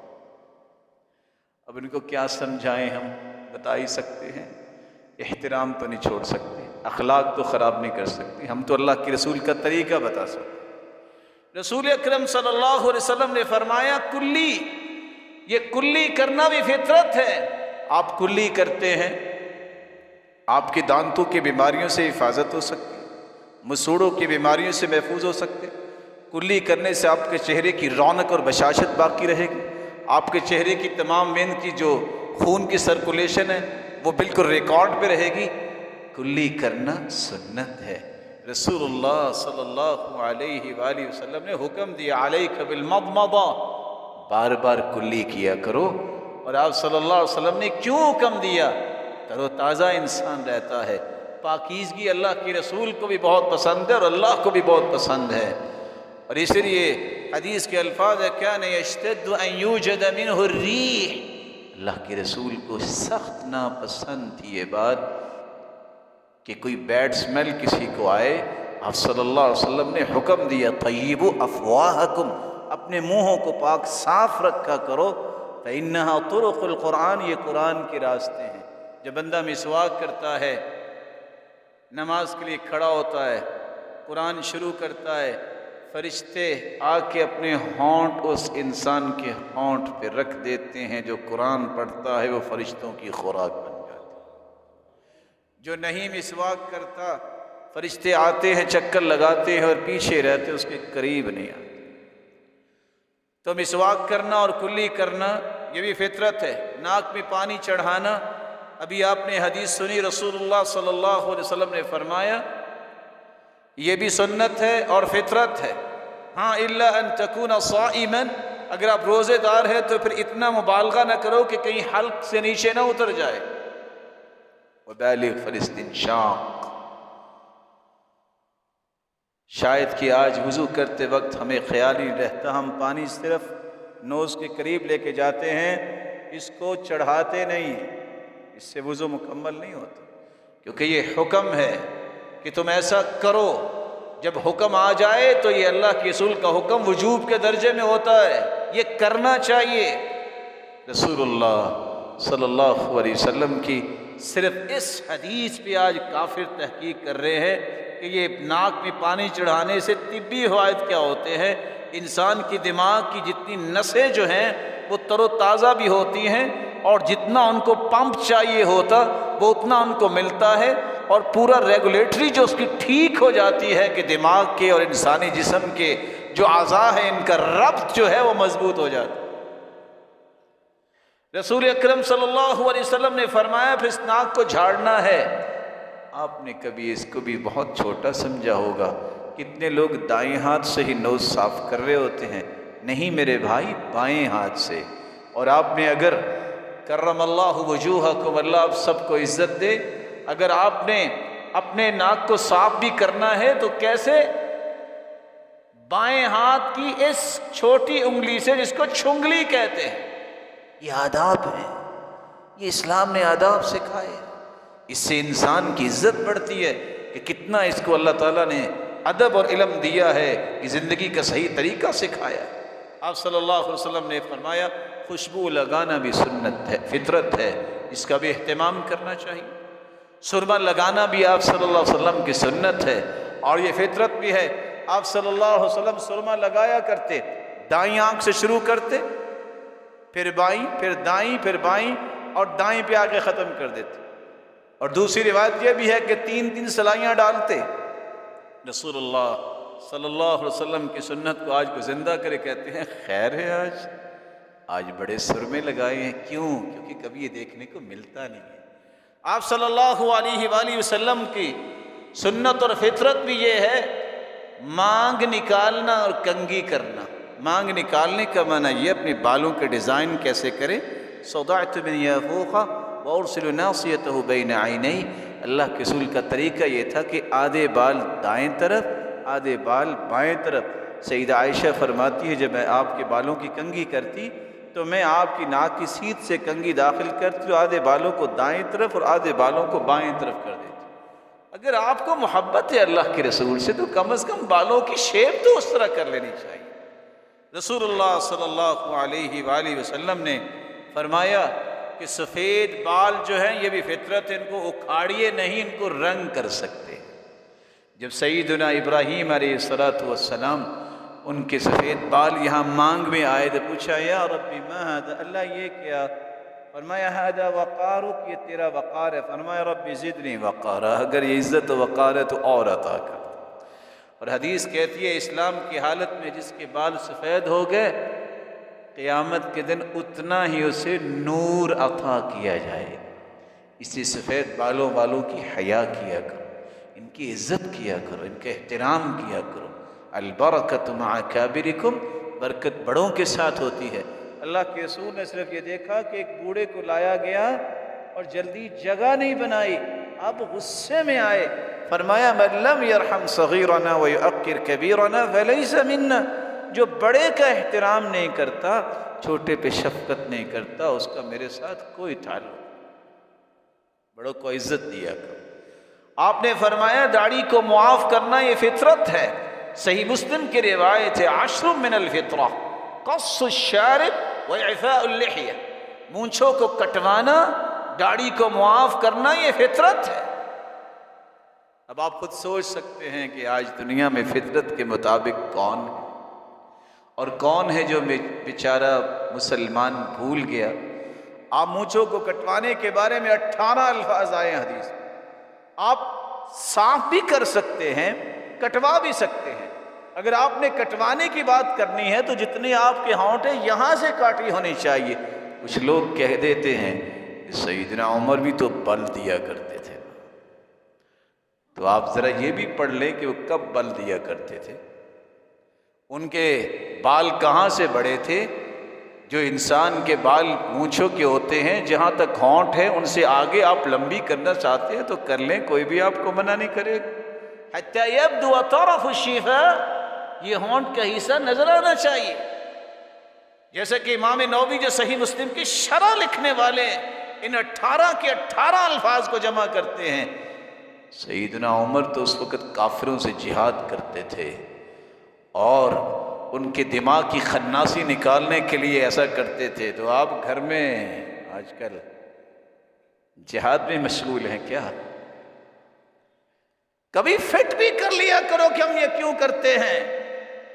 اب ان کو کیا سمجھائیں، ہم بتا ہی سکتے ہیں، احترام تو نہیں چھوڑ سکتے، اخلاق تو خراب نہیں کر سکتے، ہم تو اللہ کے رسول کا طریقہ بتا سکتے۔ رسول اکرم صلی اللہ علیہ وسلم نے فرمایا کلی، یہ کلی کرنا بھی فطرت ہے۔ آپ کلی کرتے ہیں، آپ کے دانتوں کی بیماریوں سے حفاظت ہو سکتی، مسوڑوں کی بیماریوں سے محفوظ ہو سکتے۔ کلی کرنے سے آپ کے چہرے کی رونق اور بشاشت باقی رہے گی، آپ کے چہرے کی تمام وین کی جو خون کی سرکولیشن ہے وہ بالکل ریکارڈ پہ رہے گی۔ کلی کرنا سنت ہے۔ رسول اللہ صلی اللہ علیہ وآلہ وسلم نے حکم دیا علیک بالمضمضہ، بار بار کلی کیا کرو۔ اور آپ صلی اللہ علیہ وسلم نے کیوں حکم دیا؟ تر و تازہ انسان رہتا ہے، پاکیزگی اللہ کے رسول کو بھی بہت پسند ہے اور اللہ کو بھی بہت پسند ہے۔ اور اس لیے حدیث کے الفاظ ہے کیا یشتد ان یوجد منہ الریح، اللہ کے رسول کو سخت ناپسند تھی یہ بات کہ کوئی بیڈ سمیل کسی کو آئے۔ آپ صلی اللہ علیہ وسلم نے حکم دیا طیبوا افواہکم، اپنے منہوں کو پاک صاف رکھا کرو، فإنہا طرق القرآن، یہ قرآن کے راستے ہیں۔ جب بندہ مسواک کرتا ہے، نماز کے لیے کھڑا ہوتا ہے، قرآن شروع کرتا ہے، فرشتے آ کے اپنے ہونٹ اس انسان کے ہونٹ پہ رکھ دیتے ہیں، جو قرآن پڑھتا ہے وہ فرشتوں کی خوراک بن جاتی ہے۔ جو نہیں مسواک کرتا، فرشتے آتے ہیں، چکر لگاتے ہیں اور پیچھے رہتے، اس کے قریب نہیں آتے۔ تو مسواک کرنا اور کلی کرنا یہ بھی فطرت ہے۔ ناک میں پانی چڑھانا، ابھی آپ نے حدیث سنی، رسول اللہ صلی اللہ علیہ وسلم نے فرمایا یہ بھی سنت ہے اور فطرت ہے۔ ہاں الا ان تکون صائما، اگر آپ روزے دار ہیں تو پھر اتنا مبالغہ نہ کرو کہ کہیں حلق سے نیچے نہ اتر جائے۔ وبالغ فی الاستنشاق، شاید کہ آج وضو کرتے وقت ہمیں خیال ہی رہتا، ہم پانی صرف نوز کے قریب لے کے جاتے ہیں، اس کو چڑھاتے نہیں ہیں، اس سے وضو مکمل نہیں ہوتا، کیونکہ یہ حکم ہے کہ تم ایسا کرو۔ جب حکم آ جائے تو یہ اللہ کے رسول کا حکم وجوب کے درجے میں ہوتا ہے، یہ کرنا چاہیے۔ رسول اللہ صلی اللہ علیہ وسلم کی صرف اس حدیث پہ آج کافر تحقیق کر رہے ہیں کہ یہ ناک میں پانی چڑھانے سے طبی فوائد کیا ہوتے ہیں۔ انسان کی دماغ کی جتنی نسیں جو ہیں وہ تر و تازہ بھی ہوتی ہیں، اور جتنا ان کو پمپ چاہیے ہوتا وہ اتنا ان کو ملتا ہے، اور پورا ریگولیٹری جو اس کی ٹھیک ہو جاتی ہے کہ دماغ کے اور انسانی جسم کے جو اعضاء ہیں ان کا ربط جو ہے وہ مضبوط ہو جاتا ہے۔ رسول اکرم صلی اللہ علیہ وسلم نے فرمایا پھر اس ناک کو جھاڑنا ہے۔ آپ نے کبھی اس کو بھی بہت چھوٹا سمجھا ہوگا، کتنے لوگ دائیں ہاتھ سے ہی نوز صاف کر رہے ہوتے ہیں، نہیں میرے بھائی، بائیں ہاتھ سے۔ اور آپ نے اگر کرم اللہ وجوہکم، اللہ آپ سب کو عزت دے، اگر آپ نے اپنے ناک کو صاف بھی کرنا ہے تو کیسے؟ بائیں ہاتھ کی اس چھوٹی انگلی سے، جس کو چھنگلی کہتے ہیں۔ یہ آداب ہیں، یہ اسلام نے آداب سکھائے، اس سے انسان کی عزت بڑھتی ہے کہ کتنا اس کو اللہ تعالیٰ نے ادب اور علم دیا ہے، کہ زندگی کا صحیح طریقہ سکھایا۔ آپ صلی اللہ علیہ وسلم نے فرمایا خوشبو لگانا بھی سنت ہے، فطرت ہے، اس کا بھی اہتمام کرنا چاہیے۔ سرما لگانا بھی آپ صلی اللہ علیہ وسلم کی سنت ہے، اور یہ فطرت بھی ہے۔ آپ صلی اللہ علیہ وسلم سرما لگایا کرتے، دائیں آنکھ سے شروع کرتے، پھر بائیں، پھر دائیں، پھر بائیں، اور دائیں پہ آ کے ختم کر دیتے۔ اور دوسری روایت یہ بھی ہے کہ 3 سلائیاں ڈالتے۔ رسول اللہ صلی اللہ علیہ وسلم کی سنت کو آج کو زندہ کرے، کہتے ہیں خیر ہے آج بڑے سرمے لگائے ہیں۔ کیوں؟ کیونکہ کبھی یہ دیکھنے کو ملتا نہیں ہے۔ آپ صلی اللہ علیہ وآلہ وسلم کی سنت اور فطرت بھی یہ ہے، مانگ نکالنا اور کنگھی کرنا۔ مانگ نکالنے کا معنی یہ اپنے بالوں کے ڈیزائن کیسے کریں۔ صدعت من یافوق وارسل ناصیتہ بین عینی، اللہ کے رسول کا طریقہ یہ تھا کہ آدھے بال دائیں طرف، آدھے بال بائیں طرف۔ سیدہ عائشہ فرماتی ہے جب میں آپ کے بالوں کی کنگھی کرتی تو میں آپ کی ناک کی سیدھ سے کنگھی داخل کرتی تو آدھے بالوں کو دائیں طرف اور آدھے بالوں کو بائیں طرف کر دیتی۔ اگر آپ کو محبت ہے اللہ کے رسول سے تو کم از کم بالوں کی شیپ تو اس طرح کر لینی چاہیے۔ رسول اللہ صلی اللہ علیہ وآلہ وسلم نے فرمایا کہ سفید بال جو ہیں یہ بھی فطرت ہے، ان کو اکھاڑیے نہیں، ان کو رنگ کر سکتے۔ جب سیدنا ابراہیم علیہ السلام ان کے سفید بال یہاں مانگ میں آئے تو پوچھا یا ربی ما ھذا، اللہ یہ کیا؟ فرمایا ھذا وقارک، یہ تیرا وقار ہے۔ فرمایا ربی زدنی وقارا، اگر یہ عزت و وقار ہے تو اور عطا کر۔ اور حدیث کہتی ہے اسلام کی حالت میں جس کے بال سفید ہو گئے، قیامت کے دن اتنا ہی اسے نور عطا کیا جائے۔ اسی سفید بالوں والوں کی حیا کیا کرو، ان کی عزت کیا کرو، ان کا احترام کیا کرو۔ البرکۃ مع اکابرکم، برکت بڑوں کے ساتھ ہوتی ہے۔ اللہ کے رسول نے صرف یہ دیکھا کہ ایک بوڑھے کو لایا گیا اور جلدی جگہ نہیں بنائی، اب غصے میں آئے فرمایا من لم یرحم صغیرنا ویعقر کبیرنا فلیس منا، جو بڑے کا احترام نہیں کرتا، چھوٹے پہ شفقت نہیں کرتا، اس کا میرے ساتھ کوئی تعلق۔ بڑوں کو عزت دیا کرو۔ آپ نے فرمایا داڑھی کو معاف کرنا یہ فطرت ہے۔ صحیح مسلم کی روایت ہے عشر من الفطرہ قص الشارب واعفاء اللحیہ، مونچھوں کو کٹوانا، داڑھی کو معاف کرنا یہ فطرت ہے۔ اب آپ خود سوچ سکتے ہیں کہ آج دنیا میں فطرت کے مطابق کون ہے اور کون ہے جو بیچارہ مسلمان بھول گیا۔ آپ مونچھوں کو کٹوانے کے بارے میں 18 الفاظ آئے ہیں حدیث میں۔ آپ صاف بھی کر سکتے ہیں، کٹوا بھی سکتے ہیں۔ اگر آپ نے کٹوانے کی بات کرنی ہے تو جتنے آپ کے ہونٹ ہیں یہاں سے کاٹی ہونی چاہیے۔ کچھ لوگ کہہ دیتے ہیں کہ سیدنا عمر بھی تو بل دیا کرتے تھے، تو آپ ذرا یہ بھی پڑھ لیں کہ وہ کب بل دیا کرتے تھے۔ ان کے بال کہاں سے بڑے تھے؟ جو انسان کے بال مونچھوں کے ہوتے ہیں، جہاں تک ہونٹ ہے ان سے آگے آپ لمبی کرنا چاہتے ہیں تو کر لیں، کوئی بھی آپ کو منع نہیں کرے گا۔ حتی یبدو طرف الشفا، یہ ہونٹ کا حصہ نظر آنا چاہیے۔ جیسا کہ امام نووی جو صحیح مسلم کی شرح لکھنے والے ان 18 کے 18 الفاظ کو جمع کرتے ہیں۔ سیدنا عمر تو اس وقت کافروں سے جہاد کرتے تھے اور ان کے دماغ کی خناسی نکالنے کے لیے ایسا کرتے تھے، تو آپ گھر میں آج کل جہاد میں مشغول ہیں کیا؟ کبھی فٹ بھی کر لیا کرو کہ ہم یہ کیوں کرتے ہیں۔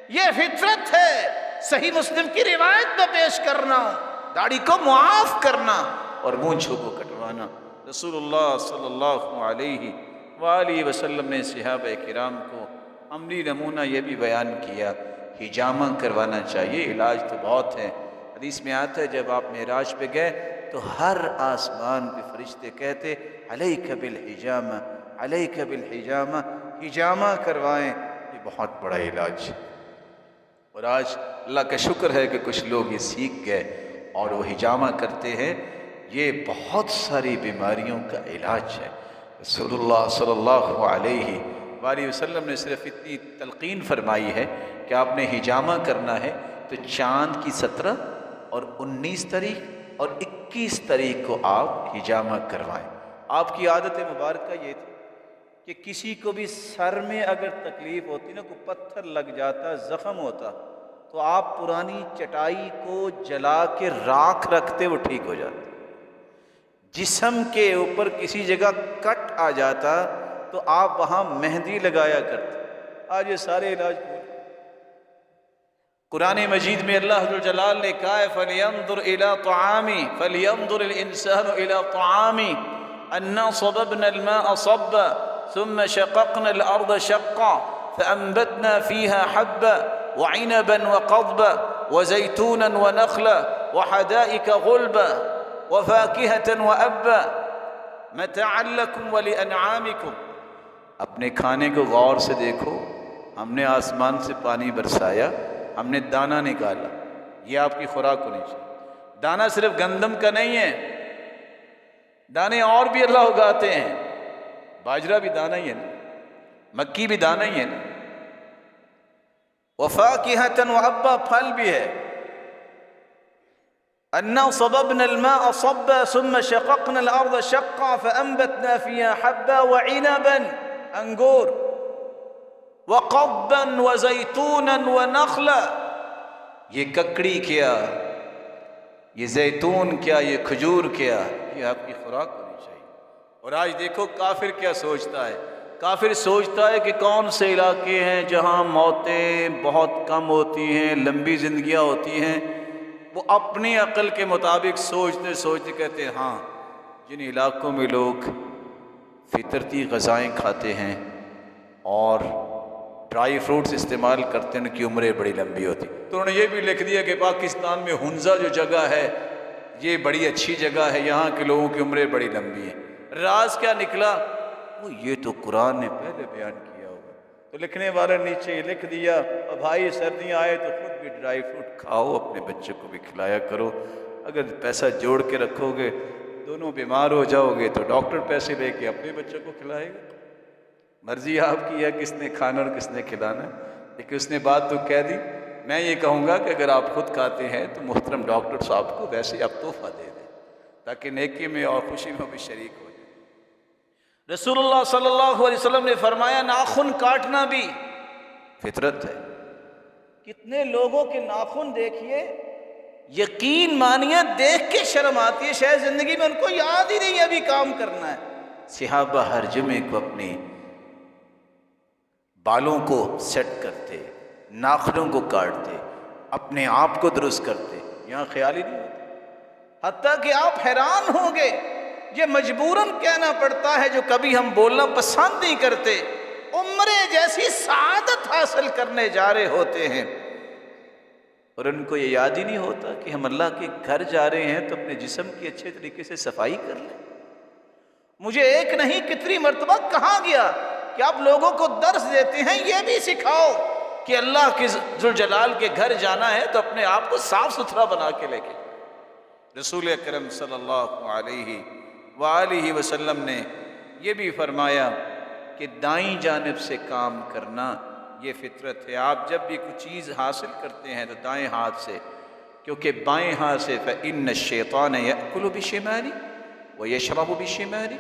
یہ فطرت ہے، صحیح مسلم کی روایت میں پیش کرنا، داڑھی کو معاف کرنا اور مونچھوں کو کٹوانا۔ رسول اللہ صلی اللہ علیہ وآلہ وسلم نے صحابہ کرام کو عملی نمونہ یہ بھی بیان کیا، حجامہ کروانا چاہیے۔ علاج تو بہت ہے، حدیث میں آتا ہے جب آپ معراج پہ گئے تو ہر آسمان پہ فرشتے کہتے علیک بالحجامہ، علیک بالحجامہ، حجامہ کروائیں، یہ بہت بڑا علاج ہے۔ اور آج اللہ کا شکر ہے کہ کچھ لوگ یہ سیکھ گئے اور وہ حجامہ کرتے ہیں۔ یہ بہت ساری بیماریوں کا علاج ہے۔ رسول اللہ صلی اللہ علیہ وآلہ وسلم نے صرف اتنی تلقین فرمائی ہے کہ آپ نے حجامہ کرنا ہے تو چاند کی 17 اور 19 تاریخ اور 21 تاریخ کو آپ حجامہ کروائیں۔ آپ کی عادت مبارکہ یہ تھی کہ کسی کو بھی سر میں اگر تکلیف ہوتی نا، کوئی پتھر لگ جاتا، زخم ہوتا، تو آپ پرانی چٹائی کو جلا کے راکھ رکھتے، وہ ٹھیک ہو جاتا۔ جسم کے اوپر کسی جگہ کٹ آ جاتا تو آپ وہاں مہندی لگایا کرتے۔ آج یہ سارے علاج قرآن مجید میں اللہ جلال نے کہا ہے فَلْيَنْظُرْ إِلَىٰ طَعَامِهِ فَلْيَنْظُرِ الْإِنسَانُ إِلَىٰ طَعَامِهِ أَنَّا صَبَبْنَا الْمَاءَ صَبًّا ثُمَّ شَقَقْنَا الْأَرْضَ شَقًّا فَأَنبَتْنَا فِيهَا حَبًّا وَعِنَبًا وَقَضْبًا وَزَيْتُونًا وَنَخْلًا وَحَدَائِقَ غُلْبًا وَفَاكِهَةً وَأَبًّا مَتَاعًا لَكُمْ وَلِأَنْعَامِكُمْ۔ اپنے کھانے کو غور سے دیکھو، ہم نے آسمان سے پانی برسایا، ہم نے دانہ نکالا، یہ آپ کی خوراک ہونی چاہیے۔ دانہ صرف گندم کا نہیں ہے، دانے اور بھی اللہ اگاتے ہیں۔ باجرہ بھی دانہ ہی ہے نا، مکی بھی دانہ ہی ہے نا، وفاکہۃ وابا، پھل بھی ہے۔ انا صببنا الماء صبا ثم شققنا الارض شقا فانبتنا فيها حبا وعنبا، انگور، وقضبا وزيتونا ونخلا، یہ ککڑی کیا، یہ زیتون کیا، یہ کھجور کیا، یہ آپ کی خوراک ہونی چاہیے۔ اور آج دیکھو کافر کیا سوچتا ہے، کافر سوچتا ہے کہ کون سے علاقے ہیں جہاں موتیں بہت کم ہوتی ہیں، لمبی زندگیاں ہوتی ہیں۔ وہ اپنی عقل کے مطابق سوچتے سوچتے کہتے ہیں ہاں جن علاقوں میں لوگ فطرتی غذائیں کھاتے ہیں اور ڈرائی فروٹس استعمال کرتے ہیں، ان کی عمریں بڑی لمبی ہوتی۔ تو انہوں نے یہ بھی لکھ دیا کہ پاکستان میں ہنزا جو جگہ ہے یہ بڑی اچھی جگہ ہے، یہاں کے لوگوں کی عمریں بڑی لمبی ہیں۔ راز کیا نکلا؟ وہ یہ تو قرآن نے پہلے بیان کیا ہوگا۔ تو لکھنے والے نیچے لکھ دیا اور بھائی سردیاں آئے تو خود بھی ڈرائی فروٹ کھاؤ، اپنے بچوں کو بھی کھلایا کرو۔ اگر پیسہ جوڑ کے رکھو گے، دونوں بیمار ہو جاؤ گے تو ڈاکٹر پیسے لے کے اپنے بچوں کو کھلائے گا۔ مرضی آپ کی ہے کس نے کھانا اور کس نے کھلانا ہے، لیکن اس نے بات تو کہہ دی۔ میں یہ کہوں گا کہ اگر آپ خود کھاتے ہیں تو محترم ڈاکٹر صاحب کو ویسے آپ تحفہ دے دیں تاکہ نیکی میں اور خوشی میں بھی شریک ہو جائیں۔ رسول اللہ صلی اللہ علیہ وسلم نے فرمایا ناخن کاٹنا بھی فطرت ہے۔ کتنے لوگوں کے ناخن دیکھیے، یقین مانیے دیکھ کے شرم آتی ہے، شاید زندگی میں ان کو یاد ہی نہیں ابھی کام کرنا ہے۔ صحابہ ہر جمعے کو اپنے بالوں کو سیٹ کرتے، ناخنوں کو کاٹتے، اپنے آپ کو درست کرتے، یہاں خیال ہی نہیں ہوتا۔ حتیٰ کہ آپ حیران ہوں گے، یہ مجبوراً کہنا پڑتا ہے جو کبھی ہم بولنا پسند نہیں کرتے، عمرے جیسی سعادت حاصل کرنے جا رہے ہوتے ہیں اور ان کو یہ یاد ہی نہیں ہوتا کہ ہم اللہ کے گھر جا رہے ہیں تو اپنے جسم کی اچھے طریقے سے صفائی کر لیں۔ مجھے ایک نہیں کتنی مرتبہ کہا گیا کہ آپ لوگوں کو درس دیتے ہیں، یہ بھی سکھاؤ کہ اللہ کے ذوالجلال کے گھر جانا ہے تو اپنے آپ کو صاف ستھرا بنا کے لے کے۔ رسول اکرم صلی اللہ علیہ وآلہ وسلم نے یہ بھی فرمایا کہ دائیں جانب سے کام کرنا یہ فطرت ہے۔ آپ جب بھی کچھ چیز حاصل کرتے ہیں تو دائیں ہاتھ سے، کیونکہ بائیں ہاتھ سے فإن الشیطان یأکل بشمالی ویشرب بشمالی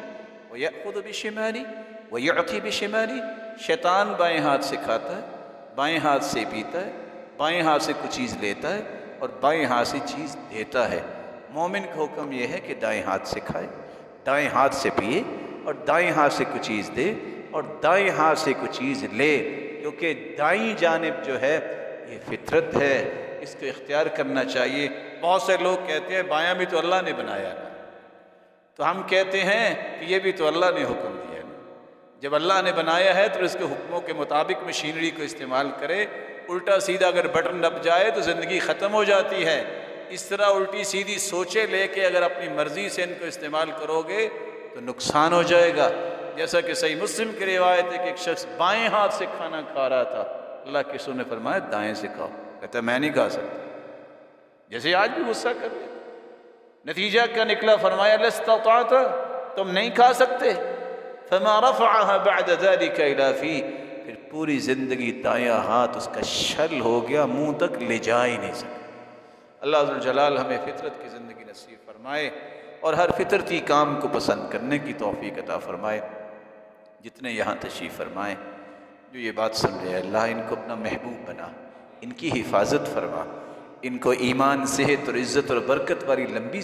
ویأخذ بشمالی ویعطی بشمالی۔ شیطان بائیں ہاتھ سے کھاتا ہے، بائیں ہاتھ سے پیتا ہے، بائیں ہاتھ سے کچھ چیز لیتا ہے اور بائیں ہاتھ سے چیز دیتا ہے۔ مومن کا حکم یہ ہے کہ دائیں ہاتھ سے کھائے، دائیں ہاتھ سے پیے اور دائیں ہاتھ سے کچھ چیز دے اور دائیں ہاتھ سے کچھ چیز لے، کیونکہ دائیں جانب جو ہے یہ فطرت ہے، اس کو اختیار کرنا چاہیے۔ بہت سے لوگ کہتے ہیں بایاں بھی تو اللہ نے بنایا ہے، تو ہم کہتے ہیں کہ یہ بھی تو اللہ نے حکم دیا ہے۔ جب اللہ نے بنایا ہے تو اس کے حکموں کے مطابق مشینری کو استعمال کرے۔ الٹا سیدھا اگر بٹن دب جائے تو زندگی ختم ہو جاتی ہے۔ اس طرح الٹی سیدھی سوچے لے کے اگر اپنی مرضی سے ان کو استعمال کرو گے تو نقصان ہو جائے گا۔ جیسا کہ صحیح مسلم کی روایت ہے کہ ایک شخص بائیں ہاتھ سے کھانا کھا رہا تھا، اللہ کے رسول نے فرمایا دائیں سے کھاؤ، کہتا ہے میں نہیں کھا سکتا، جیسے آج بھی غصہ کر رہے۔ نتیجہ کیا نکلا؟ فرمایا لستطعت، تم نہیں کھا سکتے، فما رفعها بعد ذلك الى فی، پھر پوری زندگی دایاں ہاتھ اس کا شل ہو گیا، منہ تک لے جا ہی نہیں سکا۔ اللہ ذوالجلال ہمیں فطرت کی زندگی نصیب فرمائے اور ہر فطرتی کام کو پسند کرنے کی توفیق عطا فرمائے۔ جتنے یہاں تشریف فرمائے جو یہ بات سن رہے ہیں، اللہ ان کو اپنا محبوب بنا، ان کی حفاظت فرما، ان کو ایمان، صحت اور عزت اور برکت والی لمبی